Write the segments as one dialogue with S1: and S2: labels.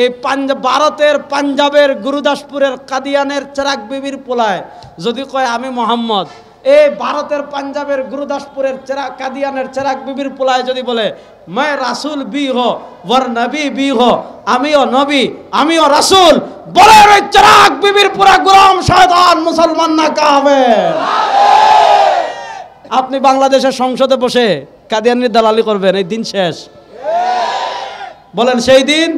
S1: এই ভারতের পাঞ্জাবের গুরুদাসপুরের কাদিয়ানের চেরাগ বিবির পোলায় যদি কয় আমি মোহাম্মদ, এই ভারতের পাঞ্জাবের গুরুদাসপুরের কাদিয়ানের চেরাগ বিবির পোলায় যদি বলে मैं রাসূল भी हो वर नबी भी हो, আমিও নবী আমিও রাসূল, বলে ওই চেরাগ বিবির পুরা গোলাম শয়তান মুসলমান না কাফের। আপনি বাংলাদেশের সংসদে বসে কাদিয়ানির দালালি করবেন, এই দিন শেষ। বলেন সেই দিন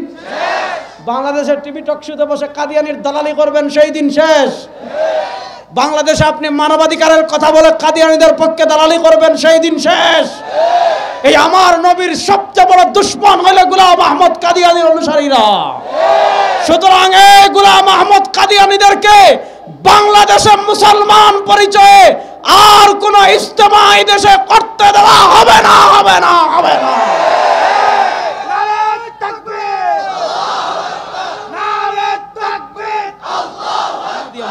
S1: বাংলাদেশের টিভি টকশোতে বসে কাদিয়ানির দালালি করবেন, সেই দিন শেষ। বাংলাদেশে আপনি মানবাধিকারের কথা বলে কাদিয়ানীদের পক্ষে দালালি করবেন, সেই দিন শেষ। এই আমার নবীর সবচেয়ে বড় দুশমন হলো গোলাম আহমদ কাদিয়ানীর অনুসারীরা। সুতরাং এই গোলাম আহমদ কাদিয়ানীদেরকে বাংলাদেশে মুসলমান পরিচয়ে আর কোন ইজতেমা এই দেশে করতে দেওয়া হবে না, হবে না, হবে না।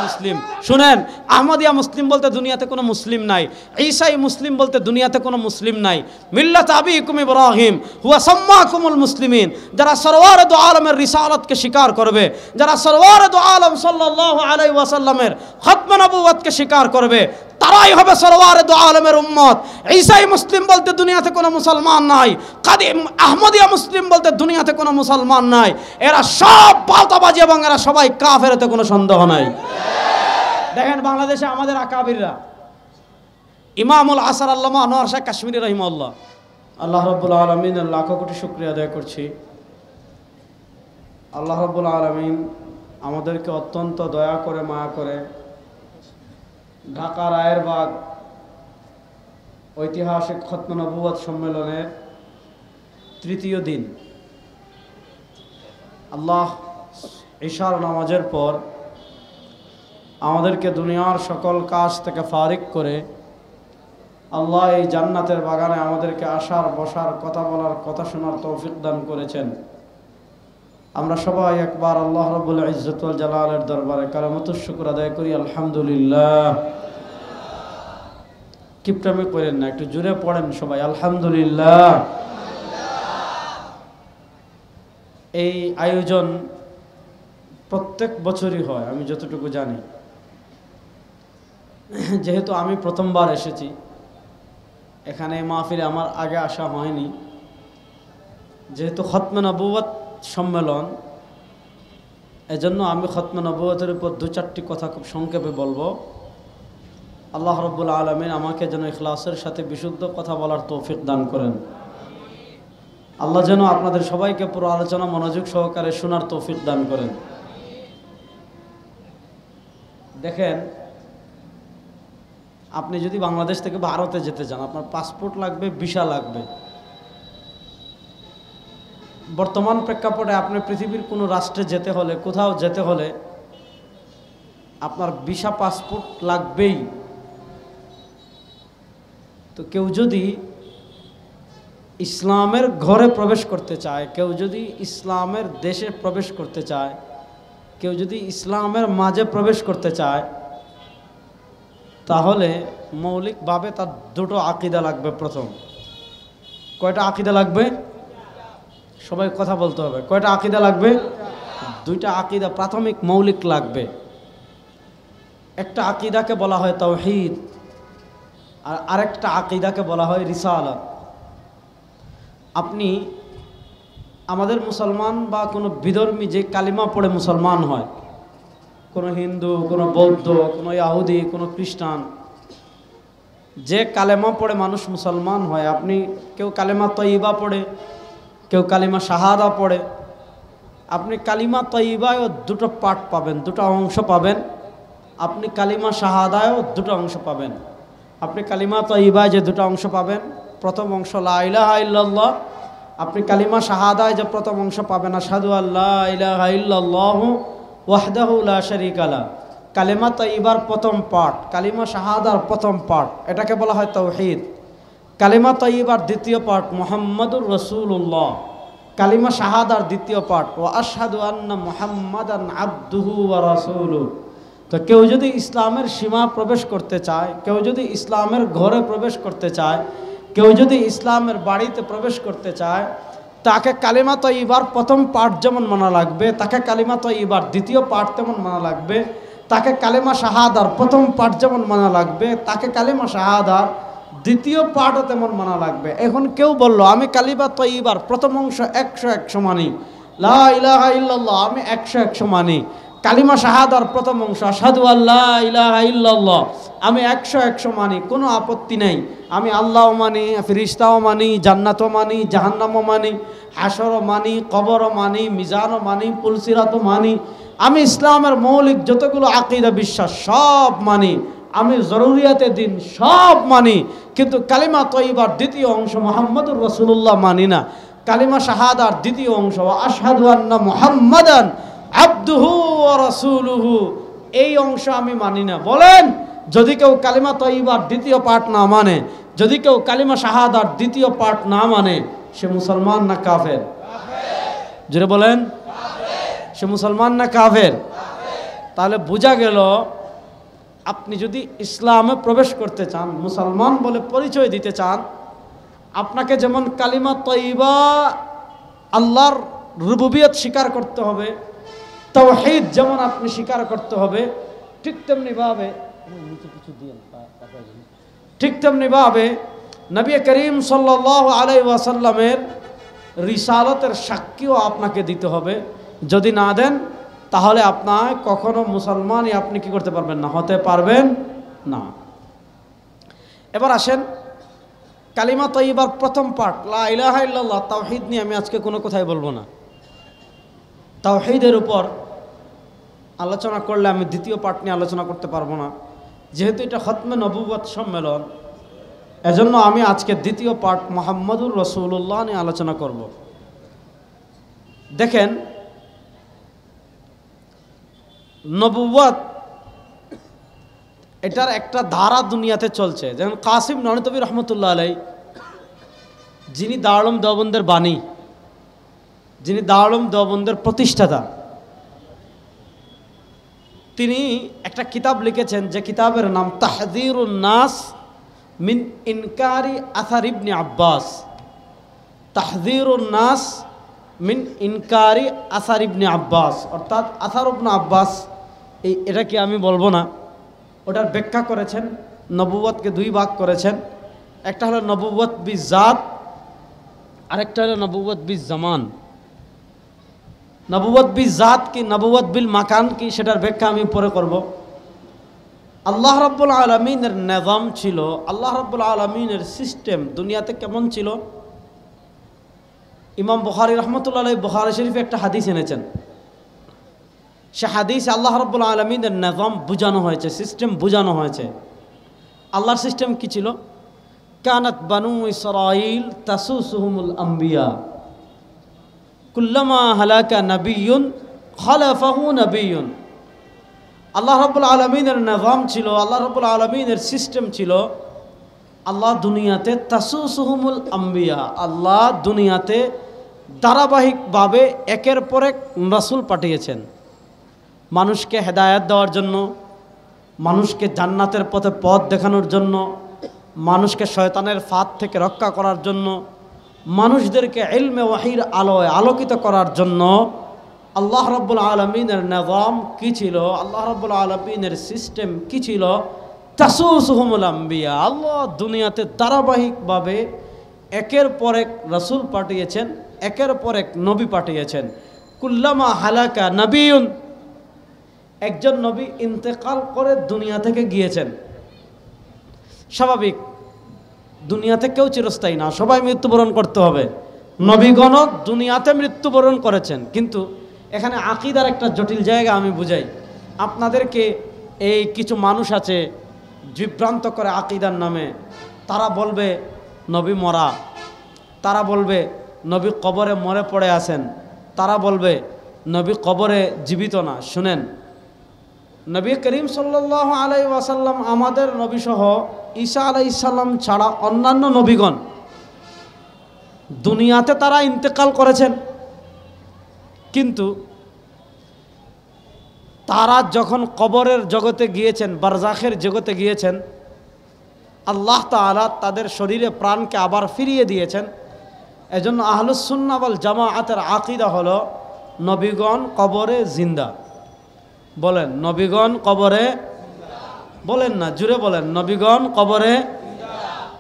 S1: মুসলিম শুনেন, আহমদিয়া মুসলিম বলতে দুনিয়াতে কোনো মুসলিম নাই, ঈসাই মুসলিম বলতে দুনিয়াতে কোনো মুসলিম নাই। মিল্লাত আবিকুম ইব্রাহিম হুয়া সাম্মাকুমুল মুসলিমিন, যারা সরওয়ারে দু আলমের রিসালাতকে স্বীকার করবে, যারা সরওয়ারে দু আলম সাল্লাল্লাহু আলাইহি ওয়াসাল্লামের খতমে নবুয়তকে স্বীকার করবে, তারাই হবে সরওয়ারে দু আলমের উম্মত। ঈসাই মুসলিম বলতে দুনিয়াতে কোনো মুসলমান নাই, কাদিম আহমদিয়া মুসলিম বলতে দুনিয়াতে কোনো মুসলমান নাই। এরা সব পাল্টাবাজি এবং এরা সবাই কাফের, এতে কোনো সন্দেহ নাই। দেখেন বাংলাদেশে আমাদের আকাবিররা, ইমামুল আসার আল্লামা আনোয়ার শাহ কাশ্মীরি রহিমাহুল্লাহ, আল্লাহ রাব্বুল আলামিনের লাখো কোটি শুকরিয়া আদায় করছি। আল্লাহ রাব্বুল আলামিন আমাদেরকে অত্যন্ত দয়া করে মায়া করে ঢাকা রায়েরবাগ ঐতিহাসিক খতমে নবুয়ত সম্মেলনের তৃতীয় দিন আল্লাহ ইশার নামাজের পর আমাদেরকে দুনিয়ার সকল কাজ থেকে ফারিক করে আল্লাহ এই জান্নাতের বাগানে আমাদেরকে আসার, বসার, কথা বলার, কথা শোনার তৌফিক দান করেছেন। আমরা সবাই একবার আল্লাহ রাব্বুল ইজ্জত ওয়াল জালালের দরবারে কালিমাতুশ শুকর আদায় করি, আলহামদুলিল্লাহ। কিপটামি করেন না, একটু জোরে পড়েন সবাই, আলহামদুলিল্লাহ। এই আয়োজন প্রত্যেক বছরই হয় আমি যতটুকু জানি। যেহেতু আমি প্রথমবার এসেছি এখানে মাহফিলে, আমার আগে আসা হয়নি, যেহেতু খতমে নবুয়ত সম্মেলন, এজন্য আমি খতমে নবুয়তের উপর দু চারটি কথা খুব সংক্ষেপে বলবো। আল্লাহ রাব্বুল আলামিন আমাকে যেন ইখলাসের সাথে বিশুদ্ধ কথা বলার তৌফিক দান করেন। আল্লাহ যেন আপনাদের সবাইকে পুরো আলোচনা মনোযোগ সহকারে শোনার তৌফিক দান করেন। দেখেন, আপনি যদি বাংলাদেশ থেকে ভারতে যেতে চান, আপনার পাসপোর্ট লাগবে, ভিসা লাগবে। বর্তমান প্রেক্ষাপটে আপনি পৃথিবীর কোনো রাষ্ট্রে যেতে হলে, কোথাও যেতে হলে আপনার ভিসা, পাসপোর্ট লাগবেই। তো কেউ যদি ইসলামের ঘরে প্রবেশ করতে চায়, কেউ যদি ইসলামের দেশে প্রবেশ করতে চায়, কেউ যদি ইসলামের মাঝে প্রবেশ করতে চায়, তাহলে মৌলিকভাবে তার দুটো আকীদা লাগবে। প্রথম, কয়টা আকীদা লাগবে? সবাই কথা বলতে হবে। কয়টা আকীদা লাগবে? দুইটা আকীদা প্রাথমিক মৌলিক লাগবে। একটা আকীদাকে বলা হয় তাওহীদ, আর আরেকটা আকীদাকে বলা হয় রিসালাত। আপনি আমাদের মুসলমান বা কোনো বিধর্মী যে কালিমা পড়ে মুসলমান হয়, কোনো হিন্দু, কোনো বৌদ্ধ, কোনো ইহুদি, কোনো খ্রিস্টান, যে কালেমা পড়ে মানুষ মুসলমান হয়, আপনি কেউ কালেমা তয়্যিবা পড়ে, কেউ কালিমা শাহাদা পড়ে। আপনি কালিমা তয়্যিবায়ও দুটো পার্ট পাবেন, দুটো অংশ পাবেন। আপনি কালিমা শাহাদায়ও দুটো অংশ পাবেন। আপনি কালিমা তয়্যিবায় যে দুটো অংশ পাবেন, প্রথম অংশ লা ইলাহা ইল্লাল্লাহ। আপনি কালিমা শাহাদায় যে প্রথম অংশ পাবেন আশহাদু আল্লা ইলাহা ইল্লাল্লাহু ওয়াহদাহু লা শারীকা লাহ। কালিমা তয়্যিবার প্রথম পার্ট, কালিমা শাহাদার প্রথম পার্ট, এটাকে বলা হয় তাওহীদ। কালিমা তয়্যিবার দ্বিতীয় পার্ট মুহাম্মাদুর রাসূলুল্লাহ। কালিমা শাহাদার দ্বিতীয় পার্ট ওয়া আশহাদু আন্না মুহাম্মাদান আবদুহু ওয়া রাসূলুহু। তো কেউ যদি ইসলামের সীমা প্রবেশ করতে চায়, কেউ যদি ইসলামের ঘরে প্রবেশ করতে চায়, কেউ যদি ইসলামের বাড়িতে প্রবেশ করতে চায়, তাকে কালিমা তয়্যিবার প্রথম পাঠ যেমন মানা লাগবে, তাকে কালিমা তয়্যিবার দ্বিতীয় পাঠ তেমন মানা লাগবে, তাকে কালিমা শাহাদার প্রথম পাঠ যেমন মানা লাগবে, তাকে কালিমা শাহাদার দ্বিতীয় পাঠও তেমন মানা লাগবে। এখন কেউ বলল আমি কালিমা তয়্যিবার প্রথম অংশ 100 মানি, লা ইলাহা ইল্লাল্লাহ আমি 100 মানি, কালিমা শাহাদার প্রথম অংশ আশহাদু আল্লা ইলাহা ইল্লাল্লাহ আমি 100 মানি, কোনো আপত্তি নেই। আমি আল্লাহও মানি, ফেরেশতাও মানি, জান্নাতও মানি, জাহান্নামও মানি, হাশরও মানি, কবরও মানি, মিজানও মানি, পুলসিরাতও মানি, আমি ইসলামের মৌলিক যতগুলো আকীদা বিশ্বাস সব মানি, আমি জরুরিয়াতে দিন সব মানি, কিন্তু কালিমা তয়্যিবার দ্বিতীয় অংশ মুহাম্মদুর রাসূলুল্লাহ মানি না। কালিমা শাহাদার দ্বিতীয় অংশ আশহাদু আন্না মুহাম্মাদান আবদুহু ওয়া রাসূলুহু এই অংশ আমি মানি না। বলেন, যদি কেউ কালিমা তয়্যিবার দ্বিতীয় পাঠ না মানে, যদি কেউ কালিমা শাহাদার দ্বিতীয় পাঠ না মানে, সে মুসলমান না কাফের? জোরে বলেন, সে মুসলমান না কাফের? তাহলে বোঝা গেল, আপনি যদি ইসলামে প্রবেশ করতে চান, মুসলমান বলে পরিচয় দিতে চান, আপনাকে যেমন কালিমা তয়্যিবা আল্লাহর রুবুবিয়ত স্বীকার করতে হবে, তাওহীদ যেমন আপনি স্বীকার করতে হবে, ঠিক তেমনি ভাবে নবী করিম সাল্লাল্লাহু আলাইহি ওয়াসাল্লামের রিসালতের সাক্ষীও আপনাকে দিতে হবে। যদি না দেন তাহলে আপনার কখনো মুসলমানই আপনি কি করতে পারবেন না, হতে পারবেন না। এবার আসেন কালিমা তয়্যিবার প্রথম পাঠ লা ইলাহা ইল্লাল্লাহ, তাওহীদ নিয়ে আমি আজকে কোনো কথাই বলবো না। তাওহীদের উপর আলোচনা করলে আমি দ্বিতীয় পাঠ নিয়ে আলোচনা করতে পারবো না, যেহেতু এটা খতমে নবুয়ত সম্মেলন, এজন্য আমি আজকে দ্বিতীয় পাঠ মুহাম্মদুর রাসূলুল্লাহ নিয়ে আলোচনা করব। দেখেন, নবুয়ত এটার একটা ধারা দুনিয়াতে চলছে। যেমন কাসিম ননতবী রহমতুল্লাহ আলাই, যিনি দারুল উলুম দেওবন্দের বাণী, যিনি দারুল উলুম দেওবন্দের প্রতিষ্ঠাতা, তিনি একটা কিতাব লিখেছেন, যে কিতাবের নাম তাহযীরুন নাস মিন ইনকারি আসার ইবনে আব্বাস। তাহযীরুন নাস মিন ইনকারি আসার ইবনে আব্বাস, অর্থাৎ আসার ইবনে আব্বাস, এটা কি আমি বলবো না, ওটার ব্যাখ্যা করেছেন, নবুয়তকে দুই ভাগ করেছেন। একটা হলো নবুয়ত বিজাত, আরেকটা হলো নবুয়ত বিল জামান। নবুয়ত বিল জাত কি, নবুয়ত বিল মাকান কি, সেটার ব্যাখ্যা আমি পরে করব। আল্লাহ রাব্বুল আলামিনের নিজাম ছিল, আল্লাহ রাব্বুল আলামিনের সিস্টেম দুনিয়াতে কেমন ছিল। ইমাম বুখারী রাহমাতুল্লাহ আলাইহি বুখারী শরীফে একটা হাদিস এনেছেন, সে হাদিসে আল্লাহ রাব্বুল আলামিনের নিজাম বুঝানো হয়েছে, সিস্টেম বুঝানো হয়েছে। আল্লাহর সিস্টেম কি ছিল? কানাত বানু ইসরাঈল তাসুসুহুমুল আম্বিয়া কুল্লামা হালাকা নাবিয়্যুন খালাফাহু নাবিয়্যুন। আল্লাহ রাব্বুল আলামিনের নিজাম ছিল, আল্লাহ রাব্বুল আলামিনের সিস্টেম ছিল, আল্লাহ দুনিয়াতে তাসুসুহুমুল আম্বিয়া, আল্লাহ দুনিয়াতে ধারাবাহিকভাবে একের পর এক রাসূল পাঠিয়েছেন, মানুষকে হেদায়েত দেওয়ার জন্য, মানুষকে জান্নাতের পথে পথ দেখানোর জন্য, মানুষকে শয়তানের ফাঁদ থেকে রক্ষা করার জন্য, মানুষদেরকে ইলমে ওয়াহির আলোয় আলোকিত করার জন্য। আল্লাহ রাব্বুল আলামিনের নিজাম কি ছিল, আল্লাহ রাব্বুল আলামিনের সিস্টেম কি ছিল? তাসুসুহুমুল আম্বিয়া, আল্লাহ দুনিয়াতে ধারাবাহিকভাবে একের পর এক রাসূল পাঠিয়েছেন, একের পর এক নবী পাঠিয়েছেন। কুল্লামা হালাকা নাবিয়্যুন, একজন নবী ইন্তেকাল করে দুনিয়া থেকে গিয়েছেন। স্বাভাবিক, দুনিয়াতে কেউ চিরস্থায়ী না, সবাই মৃত্যুবরণ করতে হবে। নবীগণ দুনিয়াতে মৃত্যুবরণ করেছেন, কিন্তু এখানে আকীদার একটা জটিল জায়গা আমি বুঝাই আপনাদেরকে। এই কিছু মানুষ আছে বিভ্রান্ত করে আকীদার নামে, তারা বলবে নবী মরা, তারা বলবে নবী কবরে মরে পড়ে আছেন, তারা বলবে নবী কবরে জীবিত না। শুনেন, নবী করিম সাল্লাল্লাহু আলাইহি ওয়াসাল্লাম আমাদের নবী সহ ঈসা আলাইহিস সালাম ছাড়া অন্যান্য নবীগণ দুনিয়াতে তারা ইন্তেকাল করেছেন, কিন্তু তারা যখন কবরের জগতে গিয়েছেন, বারজাখের জগতে গিয়েছেন, আল্লাহ তাআলা তাদের শরীরে প্রাণকে আবার ফিরিয়ে দিয়েছেন। এজন্য আহলুস সুন্নাহ ওয়াল জামাআতের আকীদা হলো নবীগণ কবরে জিন্দা। বলেন নবীগণ কবরে, বলেন না জুড়ে বলেন নবীগণ কবরে,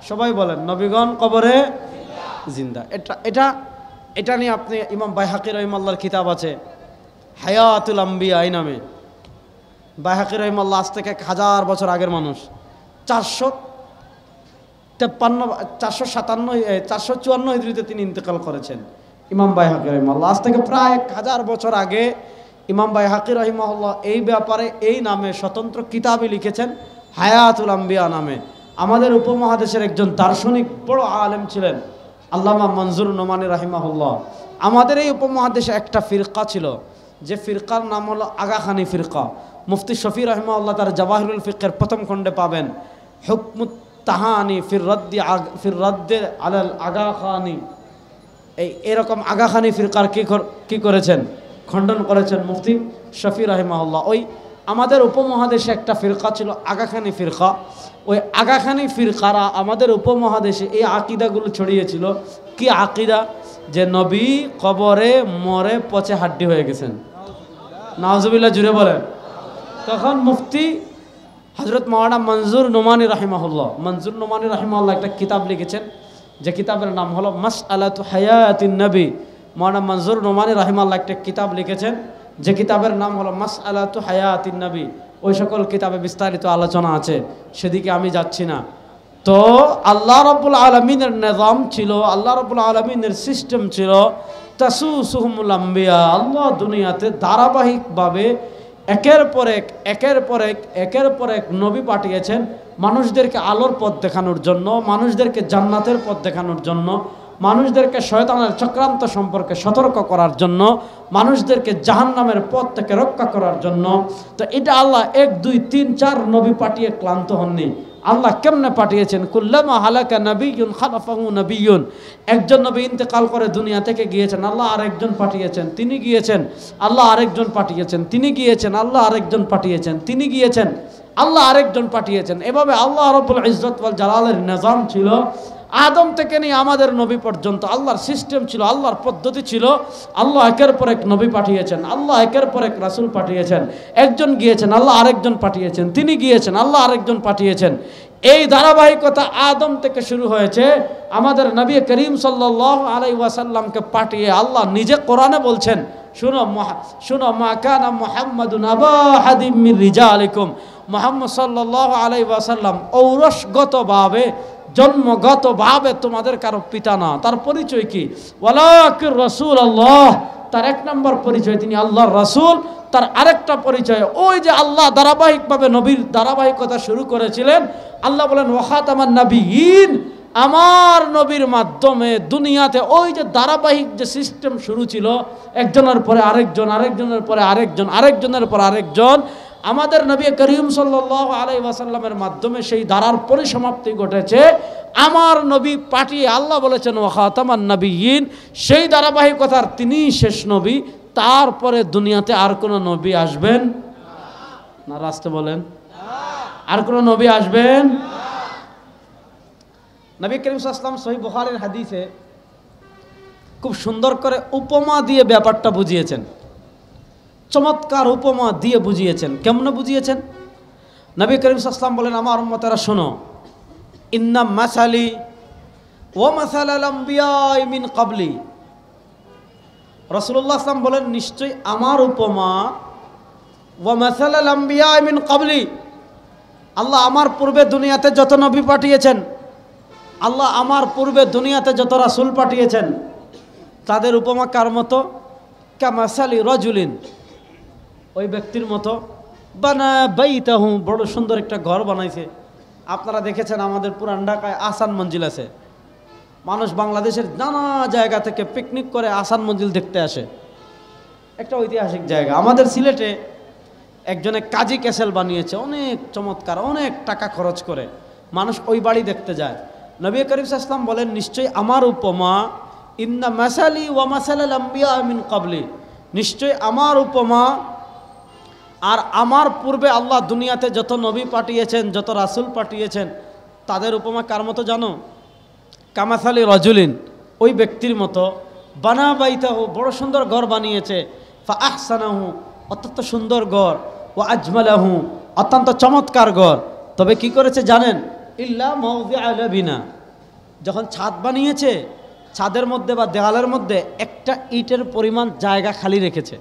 S1: সবাই বলেন নবীগণ কবরে জিন্দা। এটা নিয়ে আপনি ইমাম বাইহাকি রাহিমাহুল্লাহর কিতাব আছে হায়াতুল আম্বিয়া এই নামে। বাইহাকি রাহিমাহুল্লাহ আজ থেকে 1000 বছর আগের মানুষ। 454 হিজরিতে তিনি ইন্তেকাল করেছেন ইমাম বাইহাকি রাহিমাহুল্লাহ। আজ থেকে প্রায় 1000 বছর আগে ইমাম বাইহাকি রাহিমাহুল্লাহ এই ব্যাপারে এই নামে স্বতন্ত্র কিতাবই লিখেছেন হায়াতুল আম্বিয়া নামে। আমাদের উপমহাদেশের একজন দার্শনিক বড় আলেম ছিলেন আল্লামা মনজুর নোমানী রাহিমাহুল্লাহ। আমাদের এই উপমহাদেশে একটা ফিরকা ছিল, যে ফিরকার নাম হলো আগাখানি ফিরকা। মুফতি শফি রাহিমাহুল্লাহ তার জাওয়াহিরুল ফিকহের প্রথম খণ্ডে পাবেন হুকমুত তাহানি ফির রদ্দে আলাল আগাখানি। এরকম আগাখানি ফিরকার কি করেছেন, খণ্ডন করেছেন মুফতি শফি রাহিমাহুল্লাহ। ওই আমাদের উপমহাদেশে একটা ফিরকা ছিল আগাখানি ফিরকা। ওই আগাখানি ফিরকারা আমাদের উপমহাদেশে এই আকিদাগুলো ছড়িয়েছিল। কি আকিদা? যে নবী কবরে মরে পচে হাড্ডি হয়ে গেছেন। নাউজুবিল্লাহ জুড়ে বলেন। তখন মুফতি হযরত মাওলানা মনজুর নোমানী রাহিমাহুল্লাহ একটা কিতাব লিখেছেন, যে কিতাবের নাম হলো মাসআলাতু হায়াতিন নবী। মাওলানা মনজুর নোমানী রাহিমাহুল্লাহ একটা কিতাব লিখেছেন, যে কিতাবের নাম হলো মাসআলাতু হায়াতিন নবী। ওই সকল কিতাবে বিস্তারিত আলোচনা আছে, সেদিকে আমি যাচ্ছি না। তো আল্লাহ রাব্বুল আলামিনের নিজাম ছিল, আল্লাহ রাব্বুল আলামিনের সিস্টেম ছিল তাসুসুহুমুল আম্বিয়া। আল্লাহ দুনিয়াতে ধারাবাহিকভাবে একের পর এক নবী পাঠিয়েছেন মানুষদেরকে আলোর পথ দেখানোর জন্য, মানুষদেরকে জান্নাতের পথ দেখানোর জন্য, মানুষদেরকে শয়তানের চক্রান্ত সম্পর্কে সতর্ক করার জন্য, মানুষদেরকে জাহান্নামের পথ থেকে রক্ষা করার জন্য। তো এটা আল্লাহ 1 2 3 4 নবী পাঠিয়ে ক্লান্ত হননি। আল্লাহ কেমনে পাঠিয়েছেন? কুল্লামা হালাকা নবিয়্যুন খালাফাহু নবিয়্যুন। একজন নবী ইন্তেকাল করে দুনিয়া থেকে গিয়েছেন, আল্লাহ আরেকজন পাঠিয়েছেন, তিনি গিয়েছেন, আল্লাহ আরেকজন পাঠিয়েছেন, তিনি গিয়েছেন, আল্লাহ আরেকজন পাঠিয়েছেন, তিনি গিয়েছেন, আল্লাহ আরেকজন পাঠিয়েছেন। এভাবে আল্লাহ রাব্বুল ইজ্জত ওয়াল জালালের নিজাম ছিল। আদম থেকে নিয়ে আমাদের নবী পর্যন্ত আল্লাহর সিস্টেম ছিল, আল্লাহর পদ্ধতি ছিল। আল্লাহ একের পর এক নবী পাঠিয়েছেন, আল্লাহ একের পর এক রাসূল পাঠিয়েছেন। একজন গিয়েছেন, আল্লাহ আরেকজন পাঠিয়েছেন, তিনি গিয়েছেন, আল্লাহ আরেকজন পাঠিয়েছেন। এই ধারাবাহিকতা আদম থেকে শুরু হয়েছে। আমাদের নবী করিম সাল্লাল্লাহু আলাইহি ওয়াসাল্লামকে পাঠিয়ে আল্লাহ নিজে কোরআনে বলছেন, শুনো মা কানা মুহাম্মাদুন আবা হাদিম মির রিজালিকুম। মুহাম্মদ সাল্লাল্লাহু আলাইহি ওয়াসাল্লাম ঔরসগতভাবে, জন্মগতভাবে তোমাদের কারো পিতা না। তার পরিচয় কি? ওয়ালাকির রাসূলুল্লাহ। তার 1 নম্বর পরিচয় তিনি আল্লাহর রাসূল। তার আরেকটা পরিচয়, ওই যে আল্লাহ ধারাবাহিকভাবে নবীর ধারাবাহিকতা শুরু করেছিলেন। আল্লাহ বলেন ওয়া খাতামান নবিয়্যিন। আমার নবীর মাধ্যমে দুনিয়াতে ওই যে ধারাবাহিক যে সিস্টেম শুরু ছিল, একজনের পরে আরেকজন, আরেকজনের পরে আরেকজন, আরেকজনের পর আরেকজন, আমাদের নবী করিম সাল্লাল্লাহু আলাইহি ওয়াসাল্লামের মাধ্যমে সেই ধারার পরিসমাপ্তি ঘটেছে। আমার নবী পাঠিয়ে আল্লাহ বলেছেন ওয়া খাতামান নবিয়্যিন। সেই ধারাবাহিকতার তিনি শেষ নবী। তারপরে দুনিয়াতে আর কোনো নবী আসবেন না। রাস্তে বলেন আর কোনো নবী আসবেন? নবী করিম সাল্লাল্লাহু আলাইহি ওয়াসাল্লাম সহিহ বুখারীর হাদিসে খুব সুন্দর করে উপমা দিয়ে ব্যাপারটা বুঝিয়েছেন, চমৎকার উপমা দিয়ে বুঝিয়েছেন। কেমনে বুঝিয়েছেন? নবী করিম সাল্লাল্লাহু আলাইহি ওয়াসাল্লাম বলেন, আমার উম্মতেরা শোনো, ইন্না মাসালি ওয়া মাসালাল আম্বিয়া মিন ক্বাবলি। রাসূলুল্লাহ সাল্লাল্লাহু আলাইহি ওয়াসাল্লাম বলেন, নিশ্চয়ই আমার উপমা ওয়া মাসালাল আম্বিয়া মিন ক্বাবলি, আল্লাহ আমার পূর্বে দুনিয়াতে যত নবী পাঠিয়েছেন, আল্লাহ আমার পূর্বে দুনিয়াতে যত রাসূল পাঠিয়েছেন, তাদের উপমা কার মতো? কামাসালি রাজুলিন, ওই ব্যক্তির মতো বানা বাইতাহু, বড় সুন্দর একটা ঘর বানাইছে। আপনারা দেখেছেন আমাদের পুরান ঢাকায় আহসান মঞ্জিল আছে। মানুষ বাংলাদেশের নানা জায়গা থেকে পিকনিক করে আহসান মঞ্জিল দেখতে আসে, একটা ঐতিহাসিক জায়গা। আমাদের সিলেটে একজনে কাজী ক্যাসেল বানিয়েছে, অনেক চমৎকার, অনেক টাকা খরচ করে মানুষ ওই বাড়ি দেখতে যায়। নবী করিম সাল্লাল্লাহু আলাইহি ওয়াসাল্লাম বলেন, নিশ্চয়ই আমার উপমা ইন্না মাসালি ওয়া মাসালাল আম্বিয়া মিন ক্বাবলি, নিশ্চয়ই আমার উপমা আর আমার পূর্বে আল্লাহ দুনিয়াতে যত নবী পাঠিয়েছেন, যত রাসূল পাঠিয়েছেন, তাদের উপমা কার মতো জানো? কামাসালি রাজুলিন, ওই ব্যক্তির মতো বানা বাইতাহু, বড় সুন্দর ঘর বানিয়েছে, ফা আহসানাহু, অত্যন্ত সুন্দর ঘর, ও আজমালাহু, অত্যন্ত চমৎকার ঘর। তবে কি করেছে জানেন? ইল্লা মাওদিআ লাবিনা, যখন ছাদ বানিয়েছে ছাদের মধ্যে বা দেওয়ালের মধ্যে একটা ইটের পরিমাণ জায়গা খালি রেখেছে।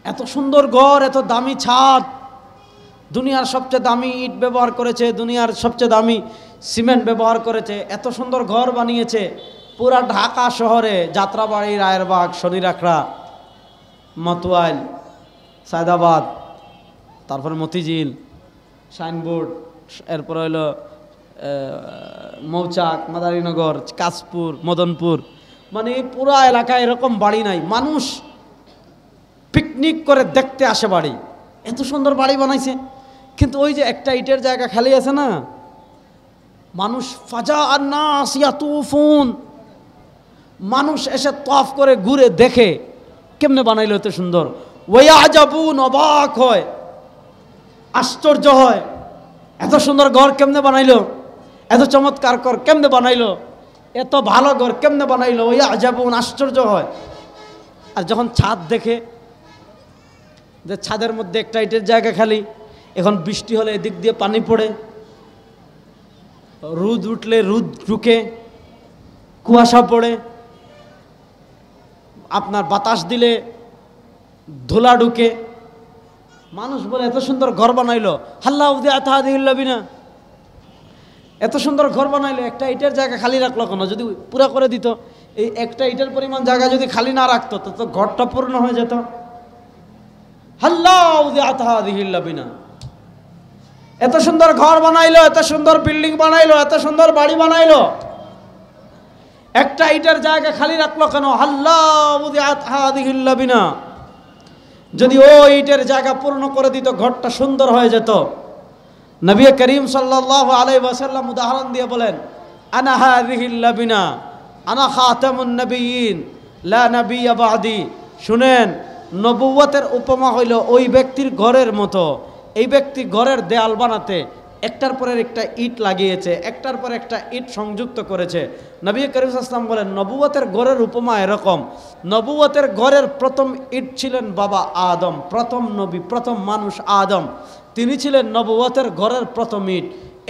S1: এত সুন্দর ঘর, এত দামি ছাদ, দুনিয়ার সবচেয়ে দামি ইট ব্যবহার করেছে, দুনিয়ার সবচেয়ে দামি সিমেন্ট ব্যবহার করেছে, এত সুন্দর ঘর বানিয়েছে। পুরা ঢাকা শহরে যাত্রাবাড়ি, রায়েরবাগ, শনিরাখড়া, মতুয়াইল, সায়দাবাদ, তারপর মতিঝিল, সাইনবোর্ড, এরপর হইল মৌচাক, মাদারীনগর, কাশপুর, মদনপুর, মানে পুরা এলাকায় এরকম বাড়ি নাই। মানুষ পিকনিক করে দেখতে আসে বাড়ি, এত সুন্দর বাড়ি বানাইছে। কিন্তু ওই যে একটা ইটের জায়গা খালি আছে না, মানুষ ফাজা আন্নাস ইয়াতুফুন, মানুষ এসে তফ করে ঘুরে দেখে কেমনে বানাইলো এত সুন্দর। ওয়ায়াজাবুন, অবাক হয়, আশ্চর্য হয়, এত সুন্দর ঘর কেমনে বানাইলো, এত চমৎকার ঘর কেমনে বানাইলো, এত ভালো ঘর কেমনে বানাইলো। ওয়ায়াজাবুন, আশ্চর্য হয়। আর যখন ছাদ দেখে যে ছাদের মধ্যে একটা ইটের জায়গা খালি, এখন বৃষ্টি হলে এদিক দিয়ে পানি পড়ে, রোদ উঠলে রোদ ঢুকে, কুয়াশা পড়ে, আপনার বাতাস দিলে ধুলা ঢুকে, মানুষ বলে এত সুন্দর ঘর বানাইলো, হাল্লাউদ্দিনা, এত সুন্দর ঘর বানাইলো, একটা ইটের জায়গা খালি রাখলো কেন? যদি পুরা করে দিত, এই একটা ইটের পরিমাণ জায়গা যদি খালি না রাখতো তো ঘরটা পূর্ণ হয়ে যেত। হাল্লাউদ্দিনা, এত সুন্দর ঘর বানাইলো, এত সুন্দর বিল্ডিং বানাইলো, এত সুন্দর বাড়ি বানাইলো, একটা ইটের জায়গা খালি রাখলো কেন? হাল্লাউদ্দিনা, যদি ওই ইটের জায়গা পূর্ণ করে দিত ঘরটা সুন্দর হয়ে যেত। নবী করিম সাল্লাল্লাহু আলাইহি ওয়াসাল্লাম উদাহরণ দিয়ে বলেন, আনা হাযিহিল লাবিনা আনা খাতামুন নবিয়্যিন লা নাবিয়্যা বা'দি। শুনেন, নবুয়তের উপমা হইল ওই ব্যক্তির ঘরের মতো। এই ব্যক্তি ঘরের দেয়াল বানাতে একটার পর একটা ইট লাগিয়েছে, একটার পর একটা ইট সংযুক্ত করেছে। নবী করিম সাল্লাল্লাহু আলাইহি ওয়াসাল্লাম বলেন, নবুয়তের ঘরের উপমা এরকম। নবুয়তের ঘরের প্রথম ইট ছিলেন বাবা আদম, প্রথম নবী, প্রথম মানুষ আদম, তিনি ছিলেন নবুয়তের ঘরের প্রথম ইট।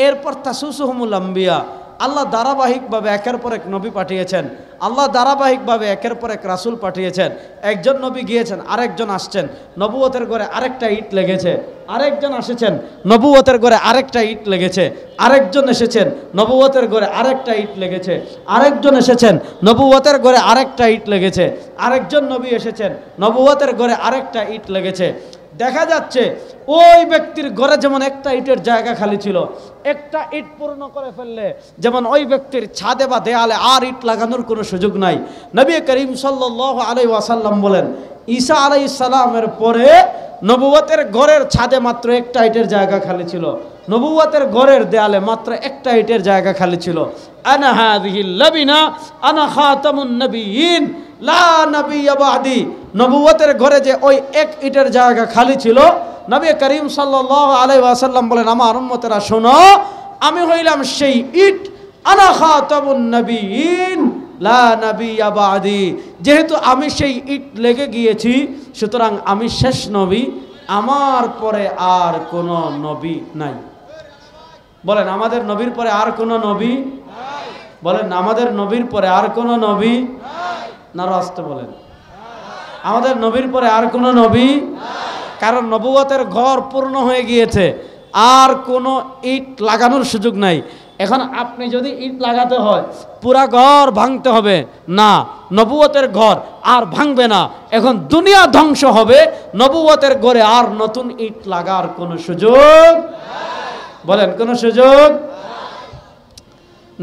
S1: এরপর তাসুসুহুমুল আম্বিয়া, আল্লাহ ধারাবাহিকভাবে একের পর এক নবী পাঠিয়েছেন, আল্লাহ ধারাবাহিকভাবে একের পর এক রাসূল পাঠিয়েছেন। একজন নবী গিয়েছেন, আরেকজন আসছেন, নবুয়তের ঘরে আরেকটা ইট লেগেছে, আরেকজন এসেছেন, নবুয়তের ঘরে আরেকটা ইট লেগেছে, আরেকজন এসেছেন, নবুয়তের ঘরে আরেকটা ইট লেগেছে, আরেকজন এসেছেন, নবুয়তের ঘরে আরেকটা ইট লেগেছে, আরেকজন নবী এসেছেন, নবুয়তের ঘরে আরেকটা ইট লেগেছে। দেখা যাচ্ছে ওই ব্যক্তির ঘরে যেমন একটা ইটের জায়গা খালি ছিল, একটা ইট পূর্ণ করে ফেললে যেমন ওই ব্যক্তির ছাদে বা দেয়ালে আর ইট লাগানোর কোনো সুযোগ নাই। নবী করিম সাল্লাল্লাহু আলাইহি ওয়াসাল্লাম বলেন, ঈসা আলাইহিস সালামের পরে নবুয়তের ঘরের ছাদে মাত্র একটা ইটের জায়গা খালি ছিল, নবুয়তের ঘরের দেয়ালে মাত্র একটা ইটের জায়গা খালি ছিল। আনা হাযিহিল লাবিনা আনা খাতামুন নবিয়্যিন লা নাবিয়্যা বা'দি। নবুয়তের ঘরে যে ওই এক ইটের জায়গা খালি ছিল, নবী করিম সাল্লাল্লাহু আলাইহি ওয়াসাল্লাম বলেন, আমার উম্মতেরা শোনো, আমি হইলাম সেই ইট, আনা খাতামুন নবিয়্যিন লা নাবিয়্যা বা'দি। যেহেতু আমি সেই ইট লেগে গিয়েছি, সুতরাং আমি শেষ নবী, আমার পরে আর কোনো নবী নাই। বলেন, আমাদের নবীর পরে আর কোনো নবী নাই? বলেন, আমাদের নবীর পরে আর কোনো নবী নাই? নারাজতে বলেন, আমাদের নবীর পরে আর কোনো নবী নাই। কারণ নবুয়তের ঘর পূর্ণ হয়ে গিয়েছে, আর কোনো ইট লাগানোর সুযোগ নাই। এখন আপনি যদি ইট লাগাতে হয় পুরা ঘর ভাঙতে হবে না, নবুয়তের ঘর আর ভাঙবে না। এখন দুনিয়া ধ্বংস হবে, নবুয়তের ঘরে আর নতুন ইট লাগার কোনো সুযোগ নাই। বলেন, কোনো সুযোগ নাই।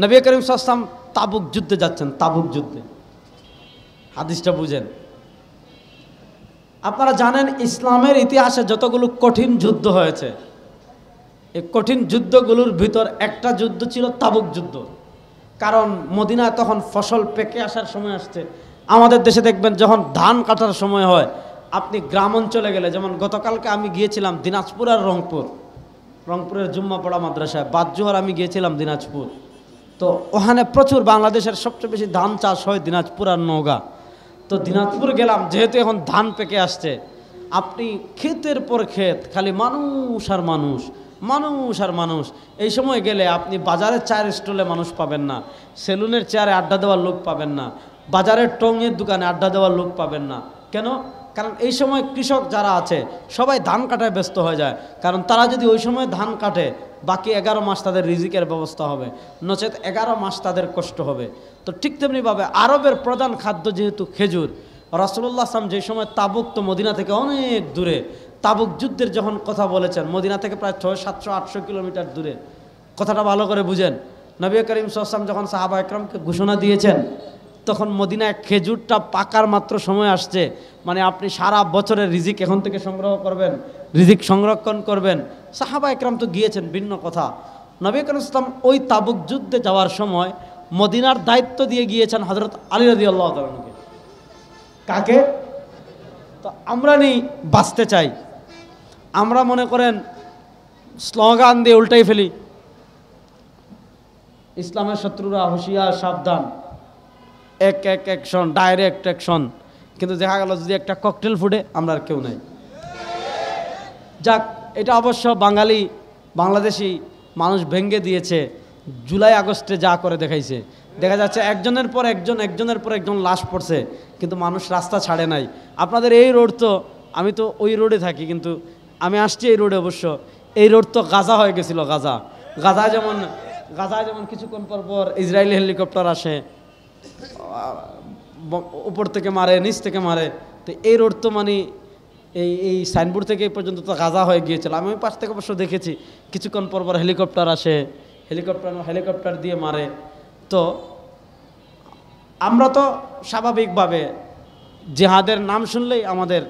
S1: নবী করিম সাল্লাল্লাহু আলাইহি ওয়াসাল্লাম তাবুক যুদ্ধে যাচ্ছেন, তাবুক যুদ্ধে, হাদিসটা বুঝেন। আপনারা জানেন ইসলামের ইতিহাসে যতগুলো কঠিন যুদ্ধ হয়েছে, এই কঠিন যুদ্ধগুলোর ভিতর একটা যুদ্ধ ছিল তাবুক যুদ্ধ। কারণ মদিনায় তখন ফসল পেকে আসার সময় আসছে। আমাদের দেশে দেখবেন যখন ধান কাটার সময় হয়, আপনি গ্রাম অঞ্চলে গেলে, যেমন গতকালকে আমি গিয়েছিলাম দিনাজপুর আর রংপুর, রংপুরের জুম্মাপাড়া মাদ্রাসায়, বাদ জোহর আমি গিয়েছিলাম দিনাজপুর। তো ওখানে প্রচুর বাংলাদেশের সবচেয়ে বেশি ধান চাষ হয় দিনাজপুর আর নওগাঁ। তো দিনাজপুর গেলাম, যেহেতু এখন ধান পেকে আসছে, আপনি ক্ষেতের পর ক্ষেত, খালি মানুষ আর মানুষ, মানুষ আর মানুষ। এই সময় গেলে আপনি বাজারের চায়ের স্টলে মানুষ পাবেন না, সেলুনের চেয়ারে আড্ডা দেওয়ার লোক পাবেন না, বাজারের টঙের দোকানে আড্ডা দেওয়ার লোক পাবেন না। কেন? কারণ এই সময় কৃষক যারা আছে সবাই ধান কাটায় ব্যস্ত হয়ে যায়। কারণ তারা যদি ওই সময় ধান কাটে, বাকি 11 মাস তাদের রিজিকের ব্যবস্থা হবে, নচেত 11 মাস তাদের কষ্ট হবে। তো ঠিক তেমনিভাবে আরবের প্রধান খাদ্য যেহেতু খেজুর, রাসূলুল্লাহ সাল্লাল্লাহু আলাইহি ওয়াসাল্লাম যে সময় তাবুক, তো মদিনা থেকে অনেক দূরে, তাবুক যুদ্ধের যখন কথা বলেছেন, মদিনা থেকে প্রায় 600-700-800 কিলোমিটার দূরে, কথাটা ভালো করে বুঝেন। নবী করিম সাল্লাল্লাহু আলাইহি ওয়াসাল্লাম যখন সাহাবা একরামকে ঘোষণা দিয়েছেন, তখন মদিনায় খেজুরটা পাকার মাত্র সময় আসছে, মানে আপনি সারা বছরের রিজিক এখন থেকে সংগ্রহ করবেন, রিজিক সংরক্ষণ করবেন। সাহাবা একরাম তো গিয়েছেন, ভিন্ন কথা। নবী করিম সাল্লাল্লাহু আলাইহি ওয়াসাল্লাম ওই তাবুক যুদ্ধে যাওয়ার সময় মদিনার দায়িত্ব দিয়ে গিয়েছেন হযরত আলী রাদিয়াল্লাহু তাআলা আনহুকে। কাকে? তো আমরা বাঁচতে চাই, আমরা মনে করেন স্লোগান দিয়ে উল্টাই ফেলি, ইসলামের শত্রুরা হুঁশিয়ার সাবধান, এক অ্যাকশন, ডাইরেক্ট অ্যাকশন। কিন্তু দেখা গেল যদি একটা ককটেল ফুটে, আমরা আর কেউ নাই। যাক, এটা অবশ্য বাংলাদেশি মানুষ ভেঙে দিয়েছে। জুলাই আগস্টে যা করে দেখাইছে, দেখা যাচ্ছে একজনের পর একজন লাশ পড়ছে, কিন্তু মানুষ রাস্তা ছাড়ে নাই। আপনাদের এই রোড তো, আমি তো ওই রোডে থাকি, কিন্তু আমি আসছি এই রোডে। অবশ্য এই রোড তো গাজা হয়ে গেছিল। গাজায় যেমন কিছুক্ষণ পর ইসরায়েলি হেলিকপ্টার আসে, উপর থেকে মারে, নিচ থেকে মারে। তো এই রোড তো মানে এই সাইনবোর্ড থেকে এই পর্যন্ত তো গাজা হয়ে গিয়েছিল। আমি ওই পাশ থেকে অবশ্য দেখেছি, কিছুক্ষণ পর হেলিকপ্টার আসে, হেলিকপ্টার দিয়ে মারে। তো আমরা তো স্বাভাবিকভাবে জিহাদের নাম শুনলেই আমাদের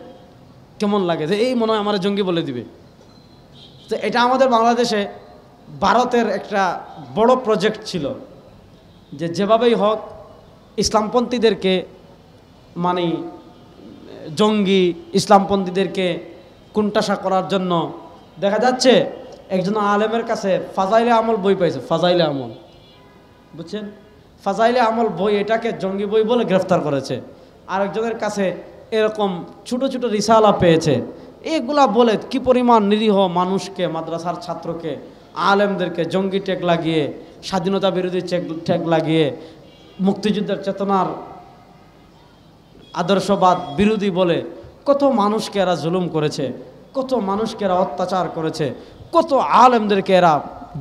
S1: কেমন লাগে, যে এই মনে হয় আমার জঙ্গি বলে দিবে। তো এটা আমাদের বাংলাদেশে ভারতের একটা বড় প্রজেক্ট ছিল, যে যেভাবেই হোক ইসলামপন্থীদেরকে, মানে জঙ্গি ইসলামপন্থীদেরকে কুণ্ঠাসা করার জন্য। দেখা যাচ্ছে একজন আলেমের কাছে ফাজাইলে আমল বই পাইছে, ফাজাইলে আমল, বুঝছেন? ফাজাইলে আমল বই, এটাকে জঙ্গি বই বলে গ্রেফতার করেছে। আরেকজনের কাছে এরকম ছোট ছোট রিসালা পেয়েছে। এগুলা বলে কি পরিমাণ নিরীহ মানুষকে, মাদ্রাসার ছাত্রকে, আলেমদেরকে জঙ্গি ট্যাগ লাগিয়ে, স্বাধীনতা বিরোধী ট্যাগ লাগিয়ে, মুক্তিযুদ্ধের চেতনার আদর্শবাদ বিরোধী বলে কত মানুষকে এরা জুলুম করেছে, কত মানুষকে এরা অত্যাচার করেছে, কত আলেমদেরকে এরা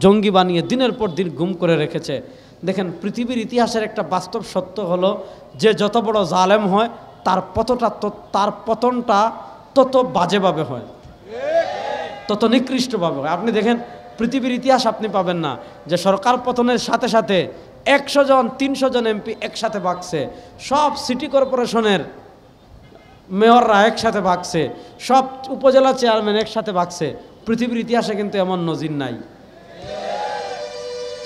S1: জঙ্গি বানিয়ে দিনের পর দিন গুম করে রেখেছে। দেখেন, পৃথিবীর ইতিহাসের একটা বাস্তব সত্য হলো, যে যত বড় জালেম হয় তার পতনটা তত বাজেভাবে হয়, তত নিকৃষ্টভাবে হয়। আপনি দেখেন, পৃথিবীর ইতিহাস আপনি পাবেন না যে সরকার পতনের সাথে সাথে 100 জন 300 জন এমপি একসাথে ভাগছে, সব সিটি কর্পোরেশনের মেয়ররা একসাথে ভাগছে, সব উপজেলা চেয়ারম্যান একসাথে ভাগছে। পৃথিবীর ইতিহাসে কিন্তু এমন নজির নাই।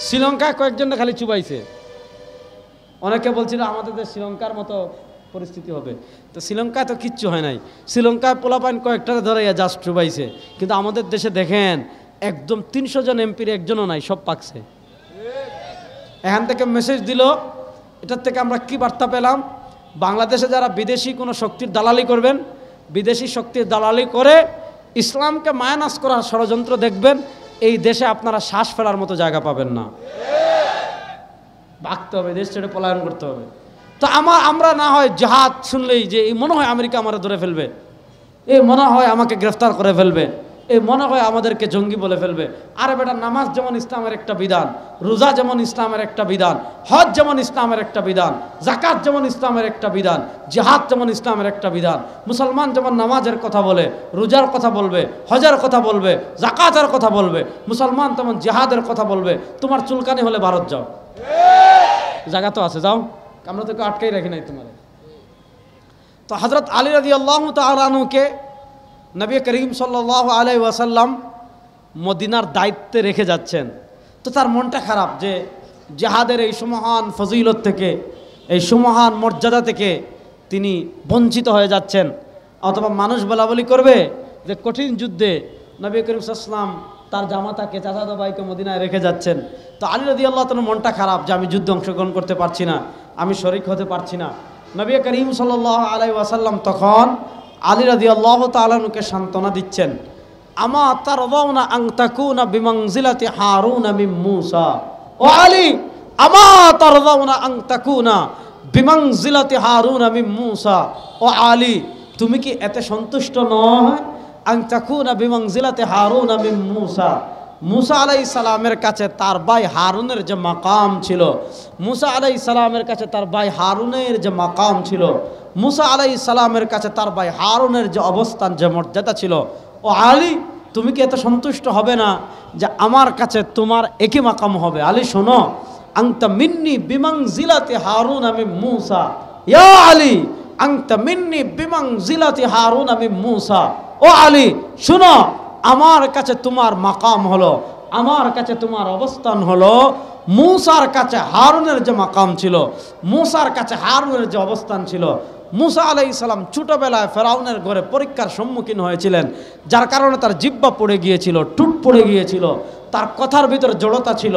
S1: শ্রীলঙ্কায় কয়েকজনে খালি চুবাইছে। অনেকে বলছিল আমাদের দেশ শ্রীলঙ্কার মতো পরিস্থিতি হবে, তো শ্রীলঙ্কায় তো কিচ্ছু হয় নাই। শ্রীলঙ্কায় পোলাপাইন কয়েকটারে ধরে জাস্ট চুবাইছে, কিন্তু আমাদের দেশে দেখেন একদম 300 জন এমপির একজনও নাই, সব পাকছে। এখান থেকে মেসেজ দিল, এটার থেকে আমরা কি বার্তা পেলাম? বাংলাদেশে যারা বিদেশি কোনো শক্তির দালালি করবেন, বিদেশি শক্তির দালালি করে ইসলামকে মায়ানাস করার ষড়যন্ত্র দেখবেন, এই দেশে আপনারা শ্বাস ফেলার মতো জায়গা পাবেন না। ভাগতে হবে, দেশ ছেড়ে পলায়ন করতে হবে। তো আমরা না হয় জিহাদ শুনলেই যে এই মনে হয় আমেরিকা আমার ধরে ফেলবে, এই মনে হয় আমাকে গ্রেফতার করে ফেলবে, এই মনে হয় আমাদেরকে জঙ্গি বলে ফেলবে। আরে বেটা, নামাজ যেমন ইসলামের একটা বিধান, রোজা যেমন ইসলামের একটা বিধান, হজ যেমন ইসলামের একটা বিধান, যাকাত যেমন ইসলামের একটা বিধান, জিহাদ যেমন ইসলামের একটা বিধান। মুসলমান যেমন নামাজের কথা বলে, রোজার কথা বলবে, হজের কথা বলবে, যাকাতের কথা বলবে, মুসলমান তেমন জিহাদের কথা বলবে। তোমার চুলকানি হলে ভারত যাও, জায়গা তো আছে, যাও, আমরা তোকে আটকাই রাখি নাই তোমার। তো হযরত আলী রাদিয়াল্লাহু তাআলা আনহুকে নবী করিম সাল্লাল্লাহু আলাইহি ওয়াসাল্লাম মদিনার দায়িত্বে রেখে যাচ্ছেন। তো তার মনটা খারাপ যে জিহাদের এই সুমহান ফজিলত থেকে, এই সুমহান মর্যাদা থেকে তিনি বঞ্চিত হয়ে যাচ্ছেন। অথবা মানুষ বলাবলি করবে যে কঠিন যুদ্ধে নবী করিম সাল্লাল্লাহু আলাইহি ওয়াসাল্লাম তার জামাতাকে চাচাতো ভাইকে মদিনায় রেখে যাচ্ছেন। তো আলী রাদিয়াল্লাহু তাআলার মনটা খারাপ যে আমি যুদ্ধে অংশগ্রহণ করতে পারছি না, আমি শরীক হতে পারছি না। নবী করিম সাল্লাল্লাহু আলাইহি ওয়াসাল্লাম তখন আলী রাদিয়াল্লাহু তাআলাকে সান্ত্বনা দিচ্ছেন, আমা তারদাউনা আন তাকুনা বিমানজিলাতি হারুন মিন মূসা। ও আলী, আমা তারদাউনা আন তাকুনা বিমানজিলাতি হারুন মিন মূসা। ও আলী, তুমি কি এতে সন্তুষ্ট নয়? আন তাকুনা বিমানজিলাতি হারুন মিন মূসা। মূসা আলাইহিস সালামের কাছে তার ভাই হারুনের যে মাকাম ছিল, মূসা আলাইহিস সালামের কাছে তার ভাই হারুনের যে মাকাম ছিল, মূসা আলাইহিস সালামের কাছে তার ভাই হারুনের যে অবস্থান, যে মর্যাদা ছিল, ও আলী, তুমি কি এত সন্তুষ্ট হবে না যে আমার কাছে তোমার একই মাকাম হবে? আলী শোনো, আনতা মিন্নি বিমানজিলাতি হারুন মিন মূসা। ইয়া আলী, আনতা মিন্নি বিমানজিলাতি হারুন মিন মূসা। ও আলী শোনো, আমার কাছে তোমার মাকাম হলো, আমার কাছে তোমার অবস্থান হলো মূসার কাছে হারুনের যে মাকাম ছিল, মূসার কাছে হারুনের যে অবস্থান ছিল। মূসা আলাইহিস সালাম ছোটবেলায় ফেরাউনের ঘরে পরীক্ষার সম্মুখীন হয়েছিলেন, যার কারণে তার জিহ্বা পড়ে গিয়েছিল, টুট পড়ে গিয়েছিল, তার কথার ভিতরে জড়তা ছিল।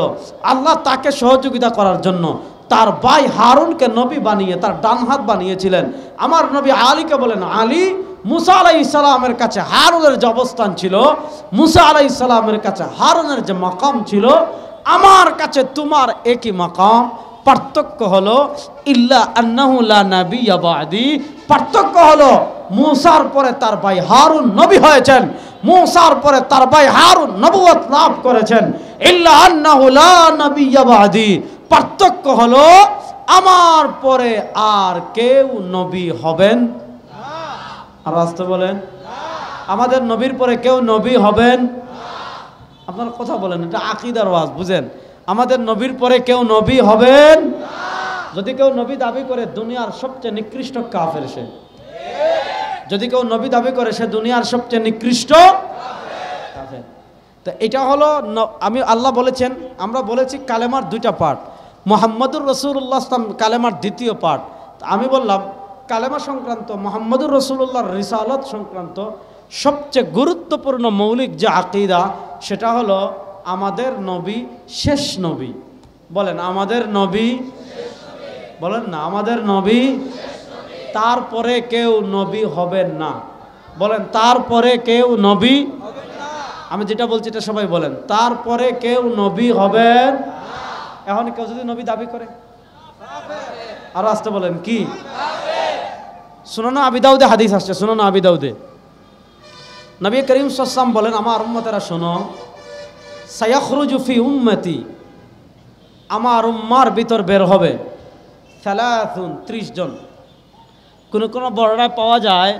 S1: আল্লাহ তাকে সহযোগিতা করার জন্য তার ভাই হারুনকে নবী বানিয়ে তার ডান হাত বানিয়েছিলেন। আমার নবী আলীকে বলেন, আলী, মূসা আলাইহিস সালামের কাছে হারুনের যে অবস্থান ছিল, মূসা আলাইহিস সালামের কাছে হারুনের যে মাকাম ছিল, আমার কাছে তোমার একই মাকাম। পার্থক্য হলো ইল্লা আন্নাহু লা নাবিয়্যা বা'দি, পার্থক্য হলো মূসার পরে তার ভাই হারুন নবী হয়েছেন, মূসার পরে তার ভাই হারুন নবুয়ত লাভ করেছেন। ইল্লা আন্নাহু লা নাবিয়্যা বা'দি, পার্থক্য হলো আমার পরে আর কেউ নবী হবেন না। আর আসতে বলেন, আমাদের নবীর পরে কেউ নবী হবেন না। আপনারা কথা বলেন, এটা আকীদার ওয়াজ, বুঝেন? আমাদের নবীর পরে কেউ নবী হবেন না। যদি কেউ নবী দাবি করে, দুনিয়ার সবচেয়ে নিকৃষ্ট কাফের সে। যদি কেউ নবী দাবি করে, সে দুনিয়ার সবচেয়ে নিকৃষ্ট কাফের। তো এটা হলো, আমি আল্লাহ বলেছেন, আমরা বলেছি কালেমার দুইটা পার্ট, মুহাম্মদুর রাসূলুল্লাহ কালেমার দ্বিতীয় পার্ট। আমি বললাম কালেমা সংক্রান্ত, মুহাম্মদুর রাসূলুল্লাহর রিসালাত সংক্রান্ত সবচেয়ে গুরুত্বপূর্ণ মৌলিক যে আকীদা, সেটা হলো আমাদের নবী শেষ নবী। বলেন আমাদের নবী, বলেন না আমাদের নবী, তারপরে কেউ নবী হবেন না। বলেন তারপরে কেউ নবী, আমি যেটা বলছি এটা সবাই বলেন, তারপরে কেউ নবী হবেন। এখন কেউ যদি নবী দাবি করে, আর আসতে বলেন কি? সুনান আবি দাউদে হাদিস আসছে, সুনান আবি দাউদে নবী করিম সাল্লাল্লাহু আলাইহি ওয়াসাল্লাম বলেন, আমার উম্মতেরা শোনো, সায়াখরুজু ফি উম্মতি, আমার উম্মার ভিতর বের হবে 30 জন। কোন কোন বর্ণনায় পাওয়া যায়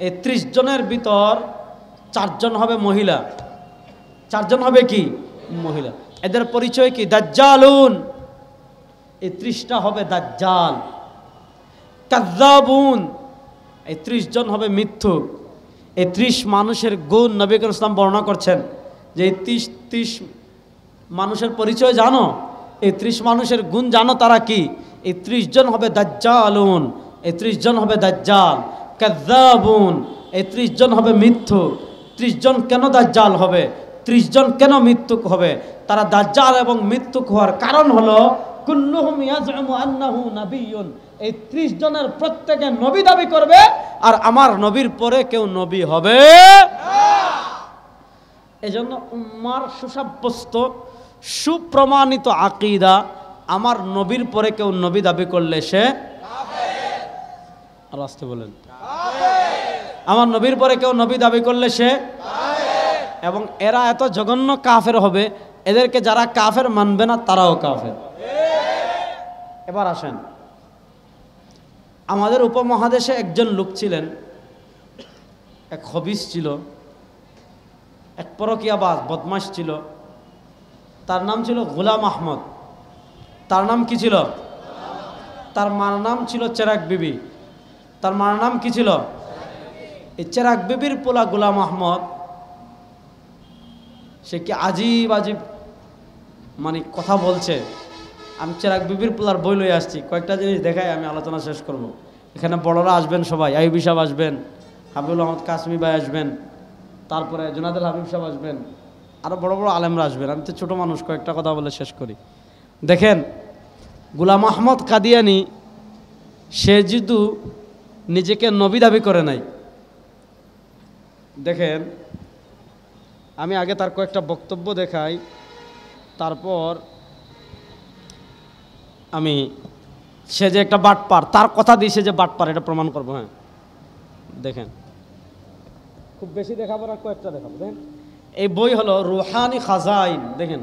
S1: এই 30 জনের ভিতর 4 জন হবে মহিলা। 4 জন হবে কি? মহিলা। এদের পরিচয় কি? দাজ্জালুন, এই 30টা হবে দাজ্জাল। কাযযাবুন, এই 30 জন হবে মিথ্যুক। এই 30 মানুষের গুণ নবী করিম সাল্লাল্লাহু আলাইহি ওয়াসাল্লাম বর্ণনা করছেন যে এই 30 মানুষের পরিচয় জানো, এই 30 মানুষের গুণ জানো, তারা কি? এই 30 জন হবে দাজ্জালুন, এই 30 জন হবে দাজ্জাল। কাযযাবুন, এই 30 জন হবে মিথ্যুক। 30 জন কেন দাজ্জাল হবে? 30 জন কেন মৃত্যুক হবে? তারা দাজ্জাল এবং মৃত্যুক হওয়ার কারণ হলো কুল্লুহুম ইয়াজউমু আন্নাহু নাবিয়্যুন, এই 30 জনের প্রত্যেকে নবী দাবি করবে, আর আমার নবীর পরে কেউ নবী হবে না। এজন্য উম্মার সুসাব্যস্ত সুপ্রমাণিত আকীদা, আমার নবীর পরে কেউ নবী দাবি করলে সে কাফের। আর আসতে বলেন, আমার নবীর পরে কেউ নবী দাবি করলে সে কাফের। এবং এরা এত জঘন্য কাফের হবে, এদেরকে যারা কাফের মানবে না তারাও কাফের। এবার আসেন, আমাদের উপমহাদেশে একজন লোক ছিলেন, এক খবিস ছিল, এক পরকীয়াবাজ বদমাশ ছিল। তার নাম ছিল গোলাম আহমদ। তার নাম কি ছিল? তার মার নাম ছিল চেরাগ বিবি। তার মার নাম কি ছিল? এই চেরাগ বিবির পোলা গোলাম আহমদ, সে কি আজীব আজীব মানে কথা বলছে। আমি চেরাগ বিবির পোলার বই লই আসছি, কয়েকটা জিনিস দেখাই, আমি আলোচনা শেষ করব। এখানে বড়রা আসবেন, সবাই আইবি সাহেব আসবেন, হাবিবুল আহমদ কাসমি ভাই আসবেন, তারপরে জুনাদুল হাবিব সাহেব আসবেন, আরও বড় বড় আলেমরা আসবেন, আমি তো ছোটো মানুষ, কয়েকটা কথা বলে শেষ করি। দেখেন, গোলাম আহমদ কাদিয়ানি সে যেহেতু নিজেকে নবী দাবি করে নাই, দেখেন আমি আগে তার কয়েকটা বক্তব্য দেখাই, তারপর আমি সে যে একটা বাটপার, তার কথা দিয়ে সে যে বাটপার এটা প্রমাণ করবো। হ্যাঁ দেখেন, খুব বেশি দেখাবো না, কয়েকটা দেখাবো। দেখেন এই বই হলো রুহানি খাজাইন। দেখেন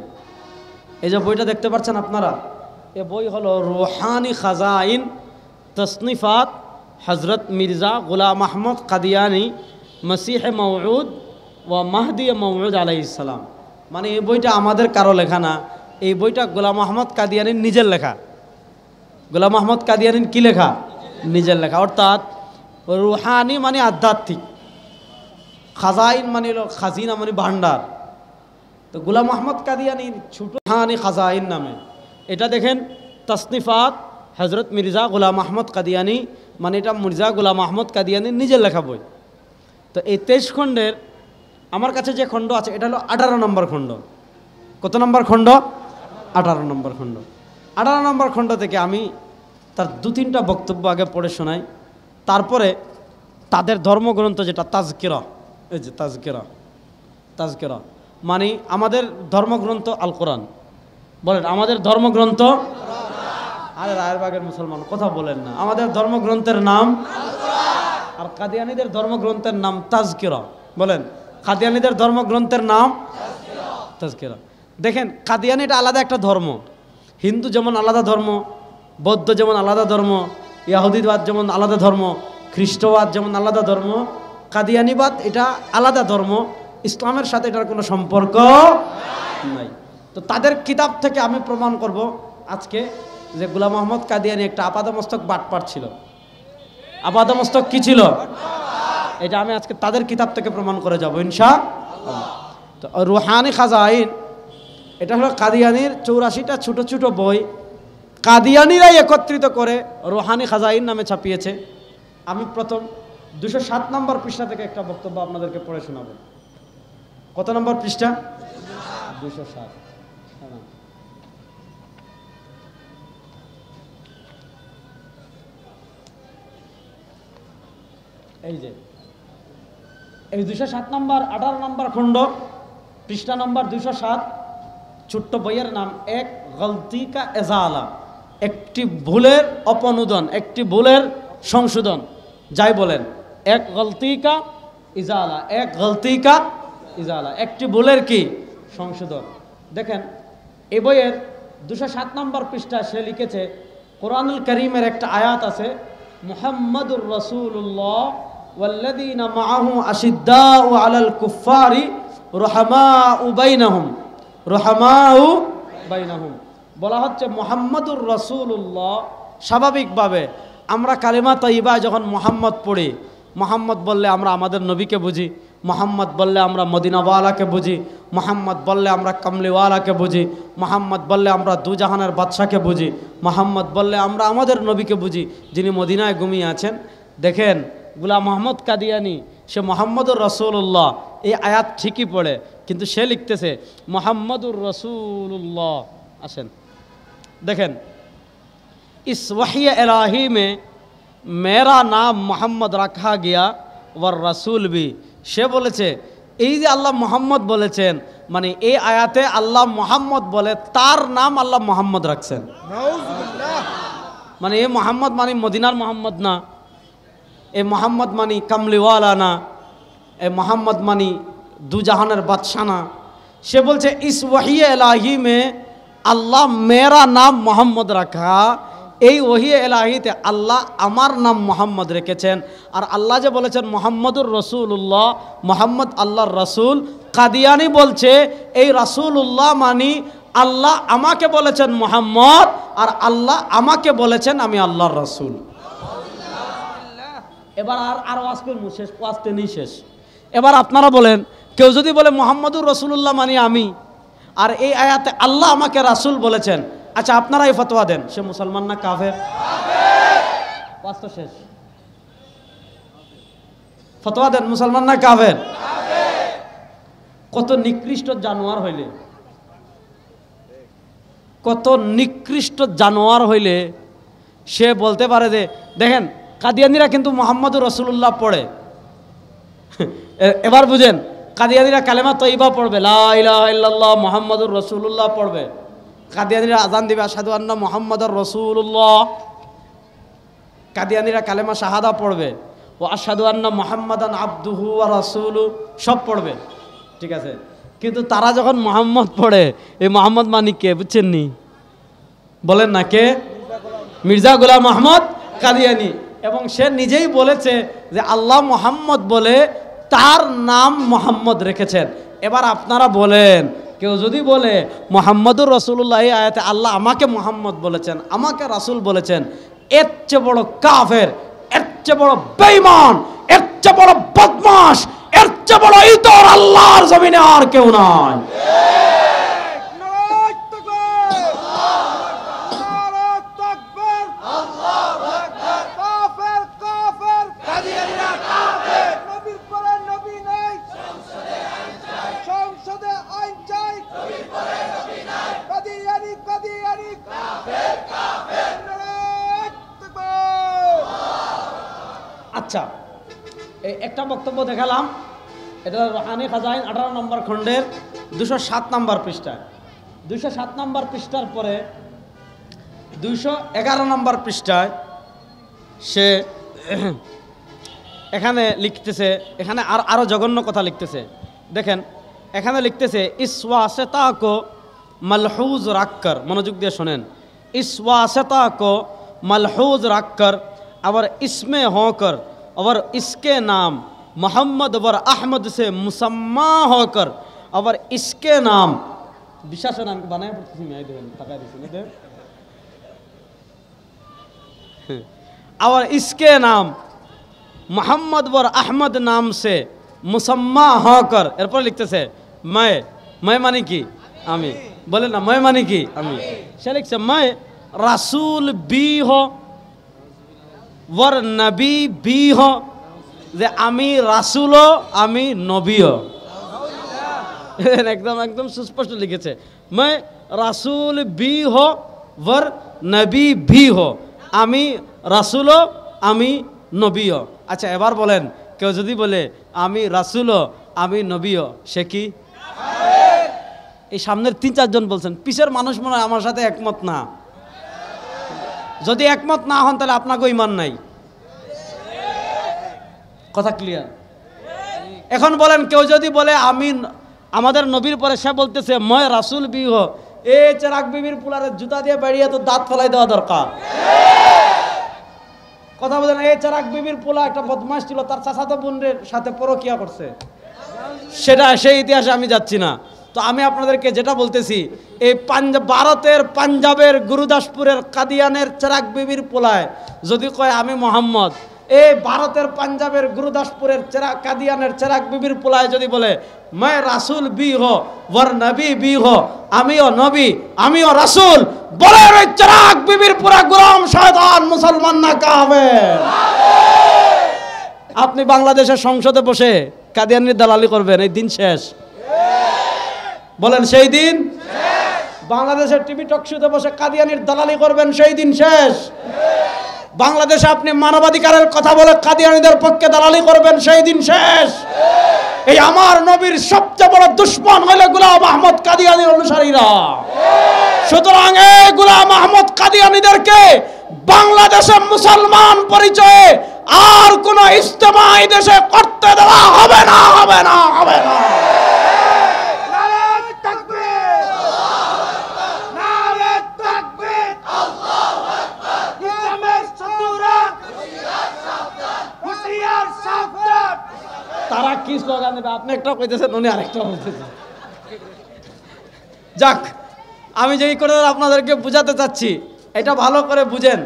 S1: এই যে বইটা দেখতে পাচ্ছেন আপনারা, এই বই হলো রুহানি খাজাইন তসনিফাত হজরত মির্জা গোলাম আহমদ কাদিয়ানি মসিহ মওউদ ও মাহদি মওউদ আলাইহিস সালাম। মানে এই বইটা আমাদের কারো লেখা না, এই বইটা গোলাম আহমদ কাদিয়ানির নিজের লেখা। গোলাম আহমদ কাদিয়ানির কি লেখা? নিজের লেখা। অর্থাৎ রুহানি মানে আধ্যাত্মিক, খাজাইন মানে হলো খাজিনা মানে ভান্ডার। তো গোলাম আহমদ কাদিয়ানির ছোট রুহানি খাজাইন নামে এটা দেখেন তসনিফাত হজরত মির্জা গোলাম আহমদ কাদিয়ানি, মানে এটা মির্জা গোলাম আহমদ কাদিয়ানির নিজের লেখা বই। তো এই 23 খণ্ডের আমার কাছে যে খণ্ড আছে এটা হলো 18 নম্বর খণ্ড। কত নম্বর খণ্ড? 18 নম্বর খণ্ড। 18 নম্বর খণ্ড থেকে আমি তার 2-3টা বক্তব্য আগে পড়ে শোনাই, তারপরে তাদের ধর্মগ্রন্থ যেটা তাজকিরা, এই যে তাজকিরা, তাজকিরা মানে আমাদের ধর্মগ্রন্থ আল কোরআন। বলেন আমাদের ধর্মগ্রন্থ, আরে রায়েরবাগের মুসলমান কথা বলেন না, আমাদের ধর্মগ্রন্থের নাম আর কাদিয়ানীদের ধর্মগ্রন্থের নাম তাজকিরা। বলেন কাদিয়ানীদের ধর্মগ্রন্থের নাম তাজকিরা। দেখেন কাদিয়ানীটা আলাদা একটা ধর্ম, হিন্দু যেমন আলাদা ধর্ম, বৌদ্ধ যেমন আলাদা ধর্ম, ইয়াহুদিবাদ যেমন আলাদা ধর্ম, খ্রিস্টবাদ যেমন আলাদা ধর্ম, কাদিয়ানীবাদ এটা আলাদা ধর্ম, ইসলামের সাথে এটার কোনো সম্পর্ক নাই। তো তাদের কিতাব থেকে আমি প্রমাণ করব আজকে যে গোলাম আহমদ কাদিয়ানি একটা আপাদমস্তক বাটপার ছিল। আপাদমস্তক কি ছিল? এটা আমি আজকে তাদের কিতাব থেকে প্রমাণ করে যাব ইনশাআল্লাহ। তো রুহানি খাজাইন এটা হলো কাদিয়ানির 84টা ছোট ছোট বই, কাদিয়ানিরাই একত্রিত করে রুহানি খাজাইন নামে ছাপিয়েছে। আমি প্রথম 207 নম্বর পৃষ্ঠা থেকে একটা বক্তব্য আপনাদেরকে পড়ে শোনাবো। কত নম্বর পৃষ্ঠা? 207। এই যে এই 207 নম্বর 18 নম্বর খণ্ড পৃষ্ঠা নম্বর 207, ছোট্ট বইয়ের নাম এক গলতি কা এজালা, একটি ভুলের অপনোদন, একটি ভুলের সংশোধন, যাই বলেন এক গলতি কা ইজালা, এক গলতি কা ইজালা, একটি ভুলের কি সংশোধন। দেখেন এই বইয়ের 207 নম্বর পৃষ্ঠা সে লিখেছে কোরআনুল কারীমের একটা আয়াত আছে, মুহাম্মাদুর রাসূলুল্লাহ ওয়াল্লাযীনা মাআহু আশিদ্দাউ আলাল কুফফারি রুহামাউ বাইনাহুম, রুহামাউ বাইনাহুম। বলা হচ্ছে মুহাম্মাদুর রাসূলুল্লাহ। স্বাভাবিকভাবে আমরা কালিমা তাইয়্যিবা যখন মুহাম্মদ পড়ি, মুহাম্মদ বললে আমরা আমাদের নবীকে বুঝি, মুহাম্মদ বললে আমরা মদিনাওয়ালাকে বুঝি, মুহাম্মদ বললে আমরা কামলিওয়ালাকে বুঝি, মুহাম্মদ বললে আমরা দুজাহানের বাদশাকে বুঝি, মুহাম্মদ বললে আমরা আমাদের নবীকে বুঝি যিনি মদিনায় ঘুমিয়ে আছেন। দেখেন গোলাম আহমদ কাদিয়ানি সে মুহাম্মদুর রাসূলুল্লাহ এই আয়াত ঠিকই পড়ে, কিন্তু সে লিখতেছে মুহাম্মদুর রাসূলুল্লাহ। আসেন দেখেন इस वही इलाही में मेरा नाम मोहम्मद रखा गया वर रसूल भी। সে বলেছে এই যে আল্লাহ মোহাম্মদ বলেছেন, মানে এই আয়াতে আল্লাহ মোহাম্মদ বলে তার নাম আল্লাহ মোহাম্মদ রাখছেন। মানে এই মোহাম্মদ মানে মদিনার মোহাম্মদ না, এ মোহাম্মদ মানে কামলিওয়ালা না, এ মোহাম্মদ মানে দুজাহানের বাদশা না। সে বলছে ইস ওয়াহি ইলাহি মে আল্লাহ মেরা নাম মোহাম্মদ রাখা, এই ওহি এলাহিতে আল্লাহ আমার নাম মোহাম্মদ রেখেছেন। আর আল্লাহ যে বলেছেন মোহাম্মদুর রসুল্লাহ, মোহাম্মদ আল্লাহর রসুল, কাদিয়ানি বলছে এই রসুল্লাহ মানি আল্লাহ আমাকে বলেছেন মোহাম্মদ, আর আল্লাহ আমাকে বলেছেন আমি আল্লাহর রসুল। এবার আর ওয়াজ করবো, শেষ ওয়াজতে নেই শেষ। এবার আপনারা বলেন, কেউ যদি বলে মোহাম্মদুর রসুল্লাহ মানি আমি, আর এই আয়াতে আল্লাহ আমাকে রাসূল বলেছেন, আচ্ছা আপনারা এই ফতোয়া দেন, সে মুসলমান না কাফের? ওয়াজ শেষ, ফতোয়া দেন, মুসলমান না কাফের? কত নিকৃষ্ট জানোয়ার হইলে, কত নিকৃষ্ট জানোয়ার হইলে সে বলতে পারে যে দেখেন কাদিয়ানিরা কিন্তু মুহাম্মদুর রাসূলুল্লাহ পড়ে। এবার বুঝেন, কাদিয়ানিরা কালেমা তয়্যিবা পড়বে, লা ইলাহা ইল্লাল্লাহ মুহাম্মাদুর রাসূলুল্লাহ পড়বে। কাদিয়ানিরা আযান দিবে আশহাদু আন্না মুহাম্মাদার রাসূলুল্লাহ। কাদিয়ানিরা কালেমা শাহাদা পড়বে, ও আশহাদু আন্না মুহাম্মাদান আবদুহু ওয়া রাসূলু, সব পড়বে, ঠিক আছে। কিন্তু তারা যখন মুহাম্মদ পড়ে, এই মুহাম্মদ মানে কে বুঝছেন নি? বলেন না কে? মির্জা গোলাম আহমদ কাদিয়ানি। এবং সে নিজেই বলেছে যে আল্লাহ মুহাম্মদ বলে তার নাম মুহাম্মদ রেখেছেন। এবার আপনারা বলেন, কেউ যদি বলে মুহাম্মদুর রাসূলুল্লাহ এই আয়াতে আল্লাহ আমাকে মুহাম্মদ বলেছেন, আমাকে রাসূল বলেছেন, এর চেয়ে বড় কাফের, এর চেয়ে বড় বেঈমান, এর চেয়ে বড় বদমাশ, এর চেয়ে বড় ইতর আল্লাহর জমিনে আর কেউ নাই। আচ্ছা, একটা বক্তব্য দেখালাম, এটা রুহানি খাজাইন 18 নম্বর খণ্ডের 207 নম্বর পৃষ্ঠায়। 207 নম্বর পৃষ্ঠার পরে 211 নম্বর পৃষ্ঠায় সে এখানে লিখতেছে, এখানে আরো জঘন্য কথা লিখতেছে। দেখেন এখানে লিখতেছে ইসওয়াসতা কো মলহুজ রাখকর, মনোযোগ দিয়ে শোনেন, ইসওয়াসতা কো মলহুজ রাখকর और इसमें होकर और इसके नाम मोहम्मद और अहमद से मुसम्मा होकर और इसके नाम विशेष नाम बनाए पड़ती मैं दे और इसके नाम मोहम्मद और अहमद नाम से मुसम्मा होकर एरपर लिखते से मैं मानी की आमी, बोले ना मैं मानी की आमी, से लिखते मैं रसूल भी हो ওর নবী বি হ, যে আমি রাসূলও আমি নবীও। একদম একদম সুস্পষ্ট লিখেছে, मैं রাসূল বি हो ওর নবী বি हो, আমি রাসূলও আমি নবীও। আচ্ছা এবার বলেন, কেউ যদি বলে আমি রাসূলও আমি নবীও, সে কি? এই সামনের 3-4 জন বলছেন, পিছের মানুষ মনে হয় আমার সাথে একমত না। যদি একমত না হন তাহলে আপনাকে ঈমান নাই। কথা ক্লিয়ার? এখন বলেন, কেউ যদি বলে আমি আমাদের নবীর পরে সে বলতেছে মই রাসূল বি হো, এই চেরাগ বিবির পুলারে জুতা দিয়ে বেরিয়ে তো দাঁত ফেলাই দেওয়া দরকার। কথা বলেন, এই চেরাগ বিবির পুলা একটা বদমাশ ছিল, তার চাচাতো বোনের সাথে পরকিয়া করছে, সেটা সেই ইতিহাসে আমি যাচ্ছি না। তো আমি আপনাদেরকে যেটা বলতেছি, এই ভারতের পাঞ্জাবের গুরুদাসপুরের কাদিয়ানের চেরাগ বিবির পোলায় যদি কয় আমি মোহাম্মদ, এই ভারতের পাঞ্জাবের গুরুদাসপুরের কাদিয়ানের চেরাগ বিবির পোলায় যদি বলে मैं রাসূল বি হো ওর নবী বি হো, আমিও নবী আমিও রাসূল, বলে ওই চেরাগ বিবির পুরা গোলাম শয়তান, মুসলমান না কাফের। আপনি বাংলাদেশের সংসদে বসে কাদিয়ানির দালালি করবেন, এই দিন শেষ। বলেন সেই দিন? বাংলাদেশের টিভি টকশোতে বসে কাদিয়ানির দালালি করবেন, সেই দিন শেষ। বাংলাদেশে আপনি মানবাধিকারের কথা বলে কাদিয়ানিদের পক্ষে দালালি করবেন, সেই দিন শেষ। এই আমার নবীর সবচেয়ে বড় দুশমন হলো গোলাম আহমদ কাদিয়ানির অনুসারীরা। সুতরাং এই গোলাম আহমদ কাদিয়ানিদেরকে বাংলাদেশে মুসলমান পরিচয়ে আর কোন ইজতেমা এই দেশে করতে দেওয়া হবে না, হবে না, হবে না। তারা কি স্লোগান দেবে? আপনি একটা কইতেছেন, উনি আরেকটা বলতেছেন। যাক, আমি যেই করে আপনাদেরকে বুঝাতে চাচ্ছি, এটা ভালো করে বুঝেন।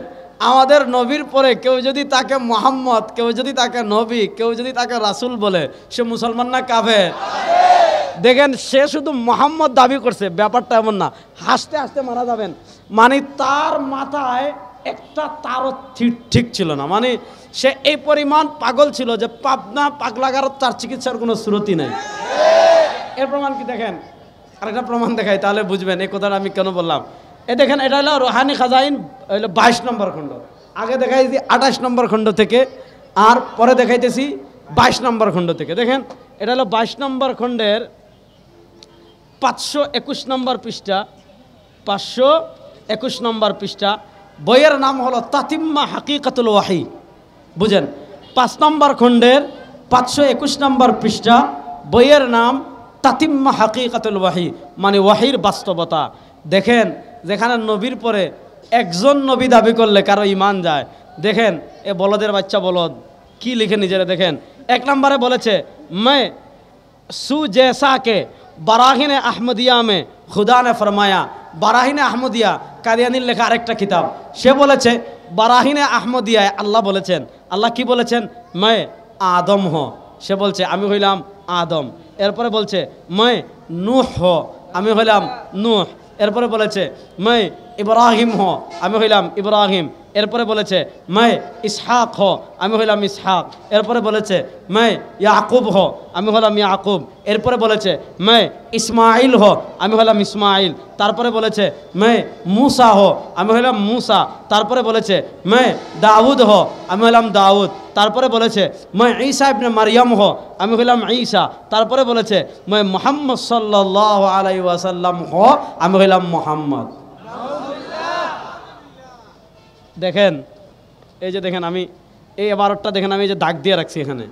S1: আমাদের নবীর পরে কেউ যদি তাকে মুহাম্মদ, কেউ যদি তাকে নবী, কেউ যদি তাকে রাসূল বলে, সে মুসলমান না কাফের? দেখেন, সে শুধু মুহাম্মদ দাবি করছে, ব্যাপারটা এমন না। হাসতে হাসতে মারা যাবেন, মানে তার মাথায় একটা তারও ঠিক ছিল না। মানে সে এই পরিমাণ পাগল ছিল যে পাবনা পাগলাগার তার চিকিৎসার কোনো সুরতি নাই। এর প্রমাণ কি দেখেন, আরেকটা প্রমাণ দেখাই তাহলে বুঝবেন এই কথাটা আমি কেন বললাম। দেখেন, এটা হলো রুহানি খাজাইন, হলো 22 নম্বর খণ্ড। আগে দেখাইছি 28 নম্বর খণ্ড থেকে, আর পরে দেখাইতেছি 22 নম্বর খণ্ড থেকে। দেখেন, এটা হলো 22 নম্বর খণ্ডের 521 নম্বর পৃষ্ঠা, 521 নম্বর পৃষ্ঠা। বইয়ের নাম হলো তাতিম্মা হাকিকাতুল ওয়াহি। বুঝেন, 5 নম্বর খণ্ডের 521 নম্বর পৃষ্ঠা, বইয়ের নাম তাতিম্মা হাকিকাতুল ওয়াহি, মানে ওয়াহির বাস্তবতা। দেখেন, যেখানে নবীর পরে একজন নবী দাবি করলে কারো ইমান যায়। দেখেন, এ বলদের বাচ্চা বলদ কি লিখে নিজেরা দেখেন। 1 নম্বরে বলেছে मैं सू जैसा के বারাহিন আহমদিয়া মে খুদা নে ফরমায়া। বারাহিন আহমদিয়া কাদিয়ানির লেখা আরেকটা কিতাব। সে বলেছে বারাহিন আহমদিয়ায় আল্লাহ বলেছেন, আল্লাহ কি বলেছেন, मैं আদম হ। সে বলছে আমি হইলাম আদম। এরপরে বলছে मैं নূহ হ, আমি হইলাম নূহ। এরপরে বলেছে मैं ইব্রাহিম হ, আমি হইলাম ইব্রাহিম। এরপরে বলেছে मैं ইসহাক হ, আমি হইলাম ইসহাক। এরপরে বলেছে मैं ইয়াকুব হ, আমি হলাম ইয়াকুব। এরপরে বলেছে मैं ইসমাইল হ, আমি হলাম ইসমাইল। তারপরে বলেছে मैं मूसा হ, আমি হলাম मूसा। তারপরে বলেছে मैं দাউদ হ, আমি হলাম দাউদ। তারপরে বলেছে मैं ঈসা ইবনে মারইয়াম হ, আমি হলাম ঈসা। তারপরে বলেছে मैं মুহাম্মদ সাল্লাল্লাহু আলাইহি ওয়াসাল্লাম হ, আমি হলাম মুহাম্মদ। দেখেন, এই যে দেখেন, আমি এই 12টা দেখেন, আমি এই যে দাগ দিয়ে রাখছি এখানে।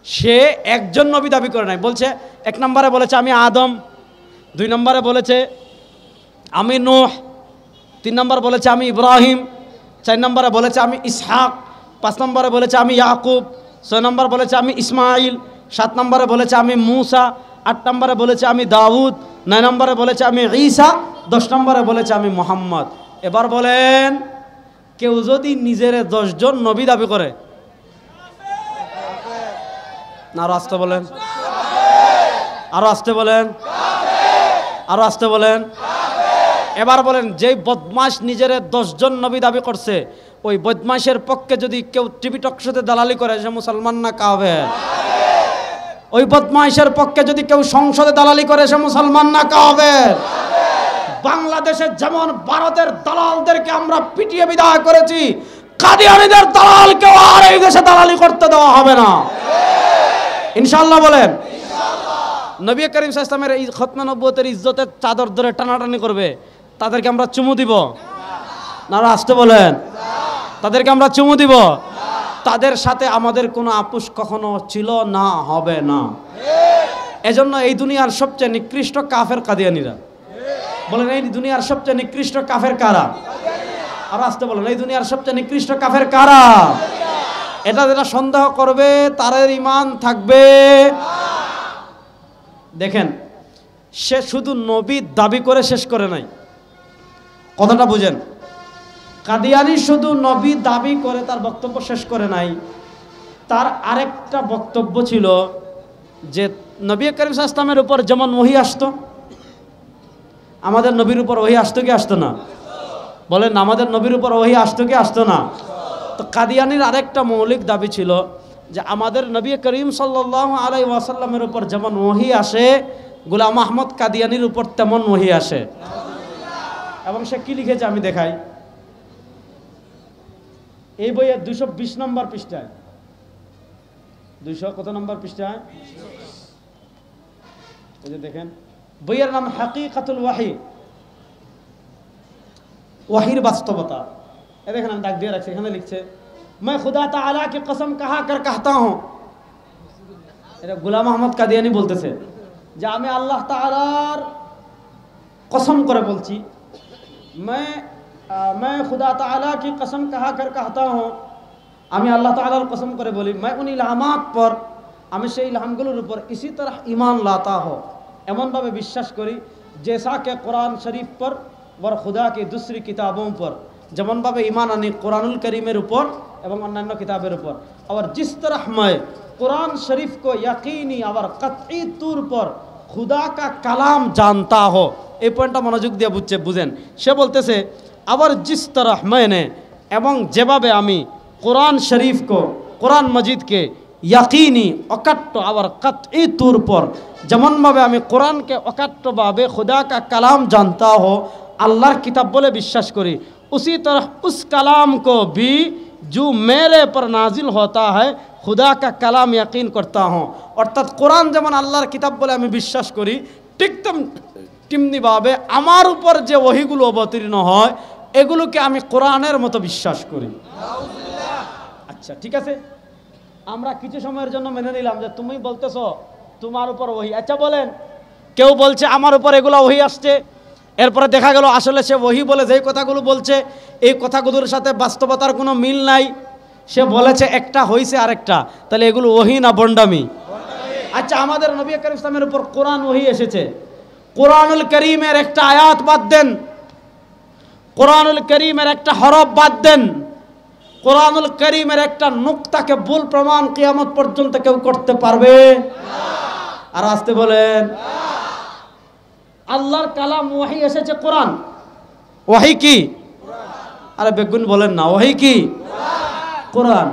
S1: সে একজন নবী দাবি করে নাই। বলছে 1 নম্বরে বলেছে আমি আদম, 2 নম্বরে বলেছে আমি নূহ, 3 নম্বরে বলেছে আমি ইব্রাহিম, 4 নম্বরে বলেছে আমি ইসহাক, 5 নম্বরে বলেছে আমি ইয়াকুব, 6 নম্বরে বলেছে আমি ইসমাইল, 7 নম্বরে বলেছে আমি मूसा, 8 নম্বরে বলেছে আমি দাউদ, 9 নম্বরে বলেছে আমি ঈসা, 10 নম্বরে বলেছে আমি মুহাম্মদ। এবার বলেন, কেউ যদি নিজের 10 জন নবী দাবি করে, না আরো আসতে বলেন, আরো আসতে বলেন, আরো আসতে বলেন। এবার বলেন, যেই বদমাশ নিজের 10 জন নবী দাবি করছে, ওই বদমাশের পক্ষে যদি কেউ টিভি টক শোতে দালালি করে, সে মুসলমান না কাফের? ওই বদমাশের পক্ষে যদি কেউ সংসদে দালালি করে, সে মুসলমান না কাফের? বাংলাদেশে যেমন ভারতের দালালদেরকে আমরা পিটিয়ে বিদায় করেছি, কাদিয়ানীদের দালালকেও আর এই দেশে দালালি করতে দেওয়া হবে না, ইনশাআল্লাহ। বলেন নবী করিম সাল্লাল্লাহু আলাইহি ওয়াসাল্লামের এই খতমে নবুয়তের ইজ্জতের চাদর ধরে টানাটানি করবে, তাদেরকে আমরা চুমু দিব না? আসতে বলেন, তাদেরকে আমরা চুমু দিব? তাদের সাথে আমাদের কোনো আপোষ কখনো ছিল না, হবে না। এজন্য এই দুনিয়ার সবচেয়ে নিকৃষ্ট কাফের কাদিয়ানীরা। বলেন, এই দুনিয়ার সবচেয়ে নিকৃষ্ট কাফের কারা? আর আসতে বলেন, এই দুনিয়ার সবচেয়ে নিকৃষ্ট কাফের কারা? এটা যেটা সন্দেহ করবে তার ঈমান থাকবে। দেখেন, সে শুধু নবী দাবি করে শেষ করে নাই, কথাটা বুঝেন। কাদিয়ানী শুধু নবী দাবি করে তার বক্তব্য শেষ করে নাই, তার আরেকটা বক্তব্য ছিল যে নবী করিম সাল্লাল্লাহু আলাইহি ওয়াসাল্লামের উপর যেমন ওহী আসতো, আমাদের নবীর উপর ওহী আসতো কি আসতো না? বলেন, আমাদের নবীর উপর ওহী আসতো কি আসতো না? তো কাদিয়ানীর আরেকটা মৌলিক দাবি ছিল যে আমাদের নবী করিম সাল্লাল্লাহু আলাইহি ওয়াসাল্লামের উপর যেমন ওহী আসে, গোলাম আহমদ কাদিয়ানীর উপর তেমন ওহী আসে। এবং সে কি লিখেছে আমি দেখাই, এই বইয়ের 220 নম্বর পৃষ্ঠায়, 200 কত নম্বর পৃষ্ঠায়, এই যে দেখেন, বইয়ের নাম হাকিকাতুল ওয়াহি, ওয়াহির বাস্তবতা। এই দেখেন, আমি দাগ দিয়ে রাখছি, এখানে লিখছে मैं खुदा ताला की कसम कहा कर कहता हूं। এটা গোলাম আহমদ কাদিয়ানী বলতেছে যে আমি আল্লাহ তাআলার কসম করে বলছি, मैं खुदा ताला की कसम कहा कर कहता हूं, আমি আল্লাহ তাআলার কসম করে বলি, मैं उन इलाहामात पर, আমি সেই ইলহামগুলোর উপর इसी तरह ईमान लाता हूं, এমন ভাবে বিশ্বাস করি जैसा कि कुरान शरीफ पर और खुदा की दूसरी किताबों पर, যেমন ভাবে ঈমান আনি কুরআনুল কারীমের উপর এবং অন্যান্য কিতাবের উপর। और जिस तरह मैं कुरान शरीफ को यकीनी और कतई तौर पर खुदा का कलाम जानता हो, এই পয়েন্টটা মনোযোগ দিয়ে বুঝেন। সে বলতেছে আবার जिस तरह मैंने, এবং যেভাবে আমি কোরআন শরীফ কো, কোরআন মজিদকে ইয়াকিনি অকাট্য, আবার কাতঈ तौर पर যেমনভাবে আমি কোরআনকে অকাট্যভাবে खुदा का कलाम जानता हो, अल्लाहर किताब बोले विश्वास करी, उसी तरह उस कलाम को भी जो मेरे पर नाजिल होता है खुदा का कलाम यकीन करता हूँ। अर्थात कुरान যেমন আল্লাহর কিতাব বলে আমি বিশ্বাস করি, ঠিক তেমনিভাবে আমার উপর যে ওহীগুলো অবতীর্ণ হয় এগুলোকে আমি কোরআনের মতো বিশ্বাস করি। আচ্ছা ঠিক আছে, আমরা কিছু সময়ের জন্য মেনে নিলাম যে তুমি বলতেছো তোমার উপর ওহী। আচ্ছা বলেন, কেউ বলছে আমার উপর এগুলো ওহী আসছে, এরপরে দেখা গেল আসলে সে ওহী বলে যেই কথাগুলো বলছে এই কথাগুলোর সাথে বাস্তবতার কোনো মিল নাই, সে বলেছে একটা হইছে আরেকটা, তাহলে এগুলো ওহী না বন্ডামি? আচ্ছা আমাদের নবী করিম ইসলামের উপর কোরআন ওহী এসেছে, কোরআনুল করিমের একটা আয়াত বাদ দেন, কোরআনুল করিমের একটা হরফ বাদ দেন, কোরআনুল করিমের একটা নুকতাকে ভুল প্রমাণ কিয়ামত পর্যন্ত কেউ করতে পারবে না। আর আসতে বলেন আল্লাহর কালাম ওহী এসেছে কোরআন। ওহী কি? আরে বেগুন বলেন না, ওহী কি? কোরআন।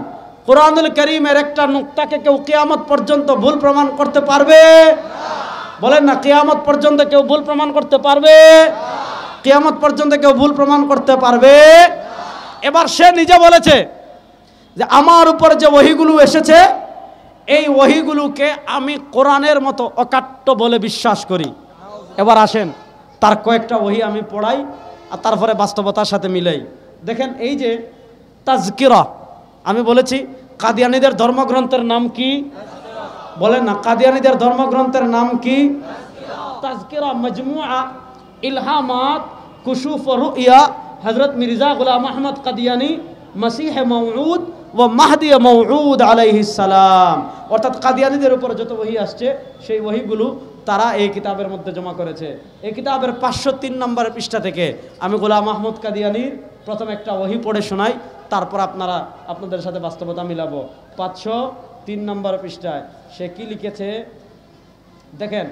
S1: কোরআনুল করিমের একটা নুকতাকে কেউ কিয়ামত পর্যন্ত ভুল প্রমাণ করতে পারবে না? বলেন না, কিয়ামত পর্যন্ত কেউ ভুল প্রমাণ করতে পারবে না? কিয়ামত পর্যন্ত কেউ ভুল প্রমাণ করতে পারবে না? এবার সে নিজে বলেছে যে আমার উপর যে ওহীগুলো এসেছে এই ওহীগুলোকে আমি কোরআনের মতো অকাট্য বলে বিশ্বাস করি। এবার আসেন তার কয়েকটা ওহী আমি পড়াই আর তারপরে বাস্তবতার সাথে মিলাই। দেখেন এই যে তাজকিরা, আমি বলেছি কাদিয়ানীদের ধর্মগ্রন্থের নাম কি? বলেন না, কাদিয়ানীদের ধর্মগ্রন্থের নাম কি? তাজকিরা মজমুআ ইলহামাত কুশুফ ও রুইয়া হযরত মির্জা গোলাম আহমদ কাদিয়ানী মসিহ মওউদ ও মাহদি মওউদ আলাইহিস সালাম। অর্থাৎ কাদিয়ানীদের উপর যত ওহী আসছে সেই ওহীগুলো তারা এই কিতাবের মধ্যে জমা করেছে। এই কিতাবের 503 নম্বর পৃষ্ঠা থেকে আমি গোলাম আহমদ কাদিয়ানীর প্রথম একটা ওহী পড়ে শোনাই, তারপর আপনাদের সাথে বাস্তবতা মিলাবো। 503 নম্বর পৃষ্ঠায় সে কি লিখেছে দেখেন।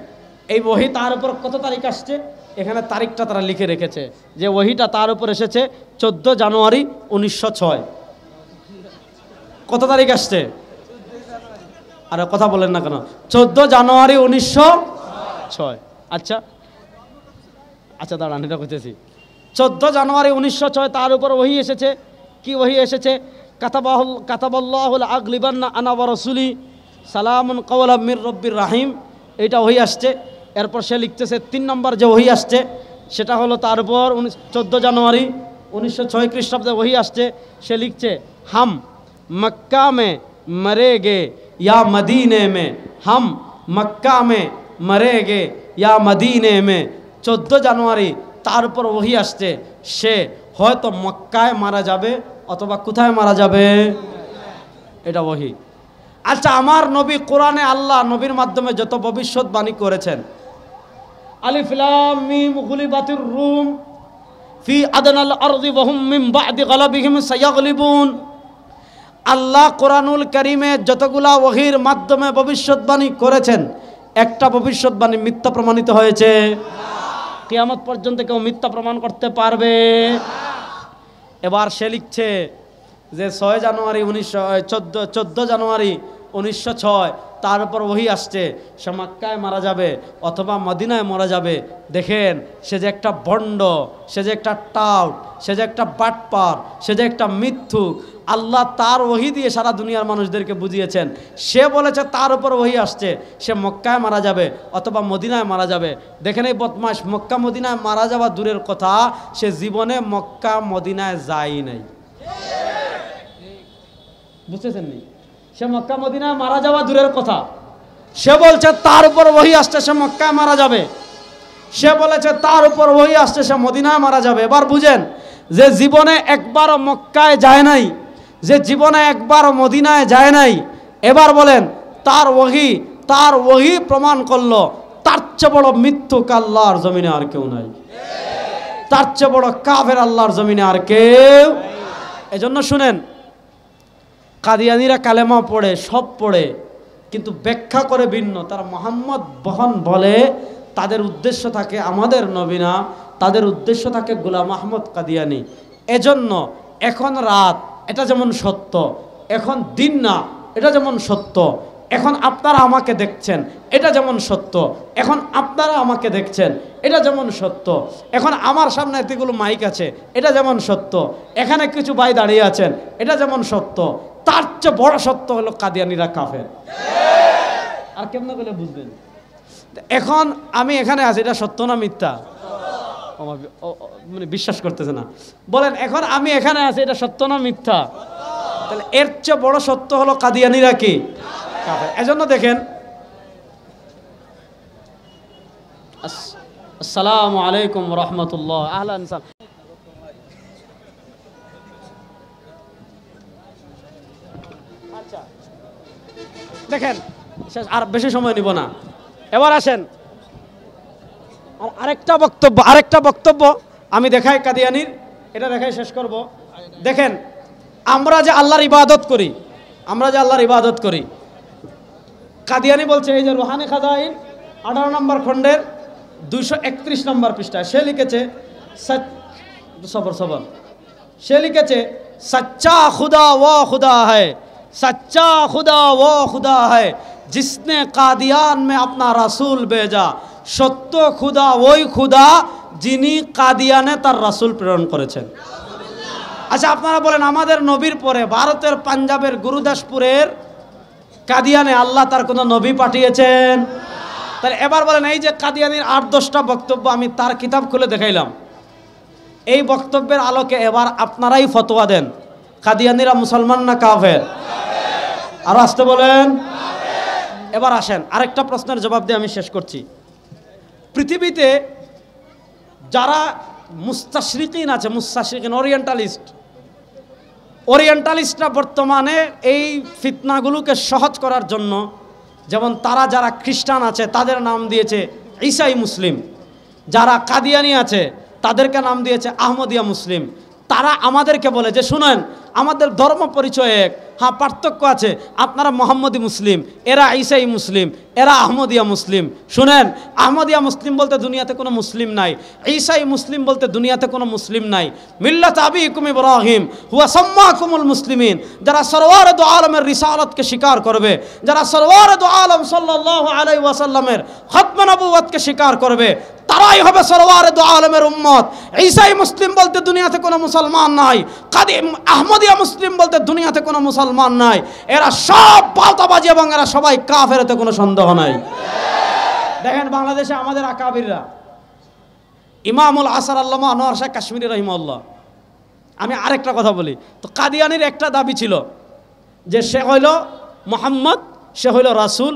S1: এই ওহী তার উপর কত তারিখ আসছে এখানে তারিখটা তারা লিখে রেখেছে যে ওহীটা তার উপর এসেছে 14 জানুয়ারি 1906। কত তারিখ আসছে? আরে কথা বলেন না কেন? 14 জানুয়ারি 1906। আচ্ছা আচ্ছা দাঁড়ান, এটা কইতেছি 14 জানুয়ারি 1906 তার উপর ওহী এসেছে। কি ওহী এসেছে? কাতাবাল্লাহুল আগলিবান্না আনা ওয়া রাসূলি সালামুন কাওলাম মির রব্বির রাহিম, এটা ওহী আসছে। এরপর সে লিখতেছে 3 নম্বর যে ওহী আসছে সেটা হলো তার উপর 14 জানুয়ারি 1906 খ্রিস্টাব্দে ওহী আসছে। সে লিখছে হাম মক্কা মে মরেগে या मदीने में, हम मक्का में मरेगे या मदीने में। 14 জানুয়ারি তার উপর ওহী আসছে, সে হয়তো মক্কায় মারা যাবে অথবা কোথায় মারা যাবে, এটা ওহী। আচ্ছা আমার নবী কোরআনে আল্লাহ নবীর মাধ্যমে যত ভবিষ্যৎবাণী করেছেন, আলিফ লাম মিম গুলিবাতির রুম ফি আদনাল আরদি ওয়া হুম মিন বাদি গালাবিহিম সায়াগলিবুন, আল্লাহ কোরআনুল কারীমে যতগুলা ওহীর মাধ্যমে ভবিষ্যৎবাণী করেছেন একটা ভবিষ্যৎবাণী মিথ্যা প্রমাণিত হয়েছে? কিয়ামত পর্যন্ত কেউ মিথ্যা প্রমাণ করতে পারবে? এবার সে লিখছে যে 6 জানুয়ারি 14 জানুয়ারি 1906 তার উপর ওহী আসছে, সে মক্কায় মারা যাবে অথবা মদিনায় মারা যাবে। দেখেন সে যে একটা ভণ্ড, সে যে একটা টাউট, সে যে একটা বাটপার, সে যে একটা মিথ্যুক। আল্লাহ তার ওহী দিয়ে সারা দুনিয়ার মানুষদেরকে বুঝিয়েছেন। সে বলেছে তার উপর ওহী আসছে, সে মক্কায় মারা যাবে অথবা মদিনায় মারা যাবে। দেখেন এই বদমাশ, মক্কা মদিনায় মারা যাওয়া দূরের কথা, সে জীবনে মক্কা মদিনায় যায় নাই। বুঝতেছেন নি? সে মক্কা মদিনায় মারা যাওয়া দূরের কথা, সে বলছে তার উপর ওহী আসছে সে মক্কায় মারা যাবে। সে বলেছে তার উপর ওহী আসছে সে মদিনায় মারা যাবে। এবার বুঝেন, যে জীবনে একবারও মক্কায় যায় নাই, যে জীবনে একবারও মদিনায় যায় নাই, এবার বলেন তার ওহী প্রমাণ করলো তার চেয়ে বড় মিথ্যুক আল্লাহর জমিনে আর কেউ নাই, তার চেয়ে বড় কাফের আল্লাহর জমিনে আর কেউ। এজন্য শুনেন, কাদিয়ানীরা কালেমা পড়ে, সব পড়ে, কিন্তু ব্যাখ্যা করে ভিন্ন। তারা মোহাম্মদ বহন বলে, তাদের উদ্দেশ্য থাকে আমাদের নবী না, তাদের উদ্দেশ্য থাকে গোলাম আহমদ কাদিয়ানী। এজন্য এখন রাত, এটা যেমন সত্য, এখন দিন না, এটা যেমন সত্য, এখন আপনারা আমাকে দেখছেন, এটা যেমন সত্য, এখন আপনারা আমাকে দেখছেন, এটা যেমন সত্য, এখন আমার সামনে এতগুলো মাইক আছে, এটা যেমন সত্য, এখানে কিছু ভাই দাঁড়িয়ে আছেন, এটা যেমন সত্য, তার চেয়ে বড় সত্য হলো কাদিয়ানিরা কাফের। আর কেমন করে বুঝবেন? এখন আমি এখানে আছি, এটা সত্য না মিথ্যা? মানে বিশ্বাস করতেছে না, বলেন এখন আমি এখানে আছি, এটা সত্য না মিথ্যা? তাহলে এর চেয়ে বড় সত্য হলো কাদিয়ানিরা কি কাফের। এজন্য দেখেন, আসসালামু আলাইকুম রহমতুল্লাহ, আহলান সালাম। আচ্ছা দেখেন, আর বেশি সময় নিব না, এবার আসেন আর আরেকটা বক্তব্য আমি দেখাই কাদিয়ানির, এটা দেখাই শেষ করব। দেখেন, আমরা যে আল্লাহর ইবাদত করি, কাদিয়ানি বলছে, এই যে রুহানি খাজাইন 18 নম্বর খণ্ডের 231 নম্বর পৃষ্ঠায় সে লিখেছে, সে লিখেছে সচ্চা খুদা वो खुदा है, सच्चा खुदा वो खुदा है जिसने कादियान में अपना रसूल भेजा। সত্য খুদা ওই খুদা যিনি কাদিয়ানে তার রাসূল প্রেরণ করেছেন। আচ্ছা আপনারা বলেন, আমাদের নবীর পরে ভারতের পাঞ্জাবের গুরুদাসপুরের কাদিয়ানে আল্লাহ তার কোনো নবী পাঠিয়েছেন? তাহলে এবার বলেন, এই যে কাদিয়ানির 8-10টা বক্তব্য আমি তার কিতাব খুলে দেখাইলাম, এই বক্তব্যের আলোকে এবার আপনারাই ফতোয়া দেন, কাদিয়ানিরা মুসলমান না কাফের? আর আসতে বলেন। এবার আসেন আরেকটা প্রশ্নের জবাব দিয়ে আমি শেষ করছি। পৃথিবীতে যারা মুস্তাশরিকিন আছে, ওরিয়েন্টালিস্টরা বর্তমানে এই ফিতনাগুলোকে সহজ করার জন্য, যেমন তারা যারা খ্রিস্টান আছে তাদের নাম দিয়েছে ঈসাই মুসলিম, যারা কাদিয়ানি আছে তাদেরকে নাম দিয়েছে আহমদিয়া মুসলিম। তারা আমাদেরকে বলে যে শুনেন, আমাদের ধর্ম পরিচয় এক, হ্যাঁ পার্থক্য আছে, আপনারা মোহাম্মদী মুসলিম, এরা ঈসাই মুসলিম, এরা আহমদিয়া মুসলিম। শুনেন, আহমদিয়া মুসলিম বলতে দুনিয়াতে কোনো মুসলিম নাই, ঈসাই মুসলিম বলতে দুনিয়াতে কোনো মুসলিম নাই। মিল্লাত আবিকুম ইব্রাহিম হুয়া সাম্মাকুমুল মুসলিমিন, যারা সরওয়ারে দু আলমের রিসালাতকে স্বীকার করবে, যারা সরওয়ারে দু আলম সাল্লাল্লাহু আলাইহি ওয়াসাল্লামের খতমে নবুয়তকে স্বীকার করবে, তারাই হবে সরওয়ারে দু আলমের উম্মত। ঈসাই মুসলিম বলতে দুনিয়াতে কোনো মুসলমান নাই, কাদিম আহমদিয়া মুসলিম বলতে দুনিয়াতে কোনো মুসলমান নাই, এরা সব পাল্টাবাজি এবং এরা সবাই কাফের, এতে কোনো সন্দেহ নাই। দেখেন বাংলাদেশে আমাদের আকাবিররা, ইমামুল আসার আল্লামা আনোয়ার শাহ কাশ্মীরি রহিমাহুল্লাহ। আমি আরেকটা কথা বলি, তো কাদিয়ানির একটা দাবি ছিল যে সে হইল মুহাম্মদ, সে হইল রাসূল।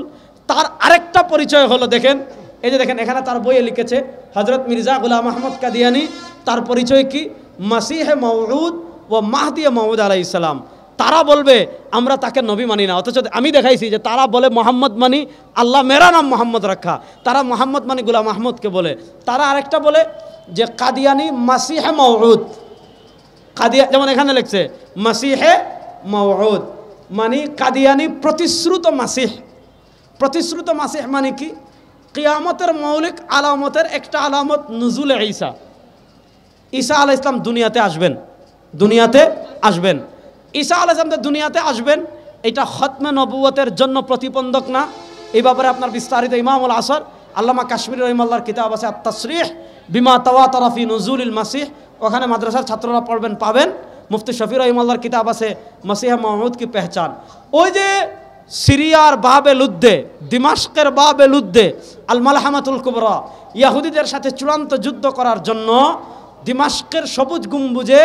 S1: তার আরেকটা পরিচয় হলো, দেখেন এই যে দেখেন এখানে তার বইয়ে লিখেছে হযরত মির্জা গোলাম আহমদ কাদিয়ানি, তার পরিচয় কি? মাসিহে মওউদ ও মাহদি মওউদ আলাইহিস সালাম। তারা বলবে আমরা তাকে নবী মানি না, অথচ আমি দেখাইছি যে তারা বলে মোহাম্মদ মানি, আল্লাহ মেরা নাম মোহাম্মদ রাখা, তারা মোহাম্মদ মানি গোলাম আহমদকে বলে। তারা আরেকটা বলে যে কাদিয়ানি মাসিহে মওউদ, যেমন এখানে লিখছে মাসিহে মওউদ, মানে কাদিয়ানি প্রতিশ্রুত মাসিহ। প্রতিশ্রুত মাসিহ মানে কি? কিয়ামতের মৌলিক আলামতের একটা আলামত নুজুলে ঈসা। ঈসা আলাইহিস সালাম দুনিয়াতে আসবেন, ঈসা আলাইহিস সালাম দুনিয়াতে আসবেন, এটা খতমে নবুয়তের জন্য প্রতিবন্ধক না। এই ব্যাপারে আপনার বিস্তারিত ইমামুল আসর আল্লামা কাশ্মীরি রহিমাহুল্লাহর কিতাব আছে আত-তাসরিহ বিমা তাওয়াতারা ফি নুজুলিল মাসিহ, ওখানে মাদ্রাসার ছাত্ররা পড়বেন, পাবেন। মুফতি শফি রহিমাহুল্লাহর কিতাব আছে মসিহ মাউউদ কি পেহচান। ওই যে সিরিয়ার বাবে লুদ্দে, দিমাশকের বাবে লুদ্দে আল মালহামাতুল কুবরা, ইহুদিদের সাথে চূড়ান্ত যুদ্ধ করার জন্য দিমাশকের সবুজ গম্বুজে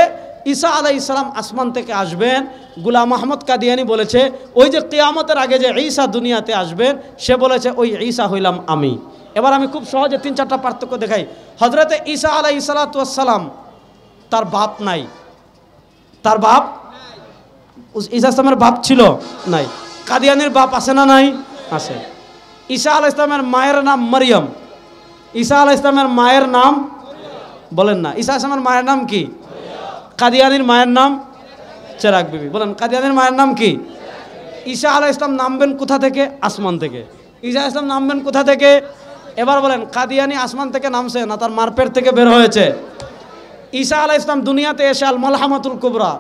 S1: ঈসা আলাইহিস সালাম আসমান থেকে আসবেন। গোলাম আহমদ কাদিয়ানি বলেছে ওই যে কিয়ামতের আগে যে ঈসা দুনিয়াতে আসবেন, সে বলেছে ওই ঈসা হইলাম আমি। এবার আমি খুব সহজে 3-4টা পার্থক্য দেখাই। হযরতে ঈসা আলাইহিস সালাতু ওয়াস সালাম, তার বাপ নাই, তার বাপ, ঈসা ইসলামের বাপ ছিল নাই। কাদিয়ানির বাপ আছে না নাই? আছে। ঈসা আলাইহিস সালামের মায়ের নাম মারিয়াম। ঈসা আলাইহিস সালামের মায়ের নাম বলেন না, ঈসা আলাইহিস সালামের মায়ের নাম কি? কাদিয়ানির মায়ের নাম চেরাগ বিবি। বলেন কাদিয়ানির মায়ের নাম কি? ঈসা আলাইহিস সালাম নামবেন কোথা থেকে? আসমান থেকে। ঈসা আলাইহিস সালাম নামবেন কোথা থেকে? এবার বলেন কাদিয়ানি আসমান থেকে নামছে না তার মার পেট থেকে বের হয়েছে? ঈসা আলাইহিস সালাম দুনিয়াতে এসে আল মালহামাতুল কুবরা,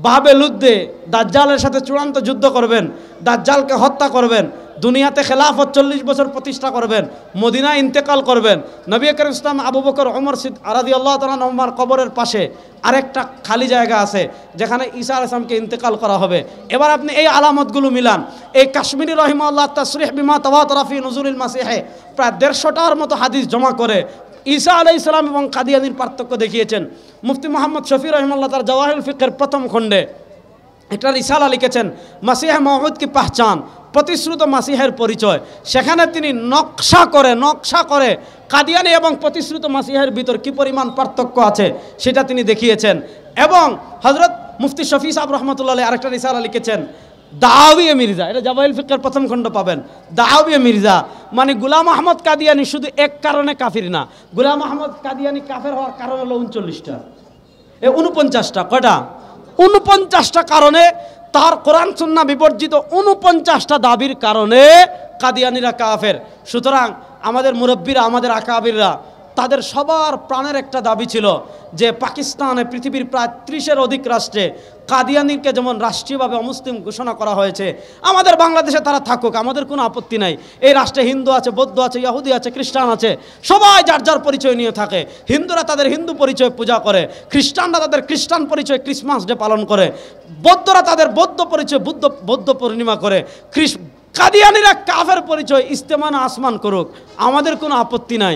S1: বাবে লুদ্ধে দাজ্জালের সাথে চূড়ান্ত যুদ্ধ করবেন, দাজ্জালকে হত্যা করবেন, দুনিয়াতে খেলাফত 40 বছর প্রতিষ্ঠা করবেন, মদিনায় ইন্তেকাল করবেন। নবী করিম ইসলাম আবু বকর ওমর রাদিয়াল্লাহু তাআলা আনহুর কবরের পাশে আরেকটা খালি জায়গা আছে যেখানে ঈসা আলাইহিস সালামকে ইন্তেকাল করা হবে। এবার আপনি এই আলামতগুলো মিলান। এই কাশ্মীরি রহিমাহুল্লাহ তাসরিহ বিমা তাওয়াতারা ফি নুজুলিল মাসিহে প্রায় 150টার মতো হাদিস জমা করে ঈসা আলাইহিস সালাম এবং কাদিয়ানীর পার্থক্য দেখিয়েছেন। মুফতি মোহাম্মদ শফি রহিমাহুল্লাহ তার জাওয়াহিরুল ফিকহের প্রথম খণ্ডে একটা রিসালা লিখেছেন মাসিহ মওউদ কি পাহচান, প্রতিশ্রুত মাসিহের পরিচয়। সেখানে তিনি নকশা করে কাদিয়ানী এবং প্রতিশ্রুত মাসিহের ভিতর কি পরিমাণ পার্থক্য আছে সেটা তিনি দেখিয়েছেন। এবং হযরত মুফতি শফি সাহেব রহমতুল্লাহ আলাইহি আরেকটা রিসালা লিখেছেন দাওয়িয়ে মির্জা, এটা জাওয়াহিরুল ফিকহের প্রথম খণ্ড পাবেন। দাওয়িয়ে মির্জা মানে গোলাম আহমদ কাদিয়ানী শুধু এক কারণে কাফির না, গোলাম আহমদ কাদিয়ানী কাফের হওয়ার কারণ হলো 39টা, 49টা। কয়টা? 49টা কারণে, তার কোরআন সুন্নাহ বিবর্জিত 49টা দাবির কারণে কাদিয়ানীরা কাফের। সুতরাং আমাদের মুরব্বীরা, আমাদের আকাবিররা, তাদের সবার প্রাণের একটা দাবি ছিল যে পাকিস্তানে পৃথিবীর প্রায় 30-এর অধিক রাষ্ট্রে কাদিয়ানীকে যেমন রাষ্ট্রীয়ভাবে অমুসলিম ঘোষণা করা হয়েছে, আমাদের বাংলাদেশে তারা থাকুক, আমাদের কোনো আপত্তি নাই। এই রাষ্ট্রে হিন্দু আছে, বৌদ্ধ আছে, ইহুদি আছে, খ্রিস্টান আছে, সবাই যার যার পরিচয় নিয়ে থাকে। হিন্দুরা তাদের হিন্দু পরিচয় পূজা করে, খ্রিস্টানরা তাদের খ্রিস্টান পরিচয় ক্রিসমাস ডে পালন করে, বৌদ্ধরা তাদের বৌদ্ধ পরিচয় বৌদ্ধ পূর্ণিমা করে, কাদিয়ানীরা কাফের পরিচয় ইস্তেমান আসমান করুক, আমাদের কোনো আপত্তি নাই।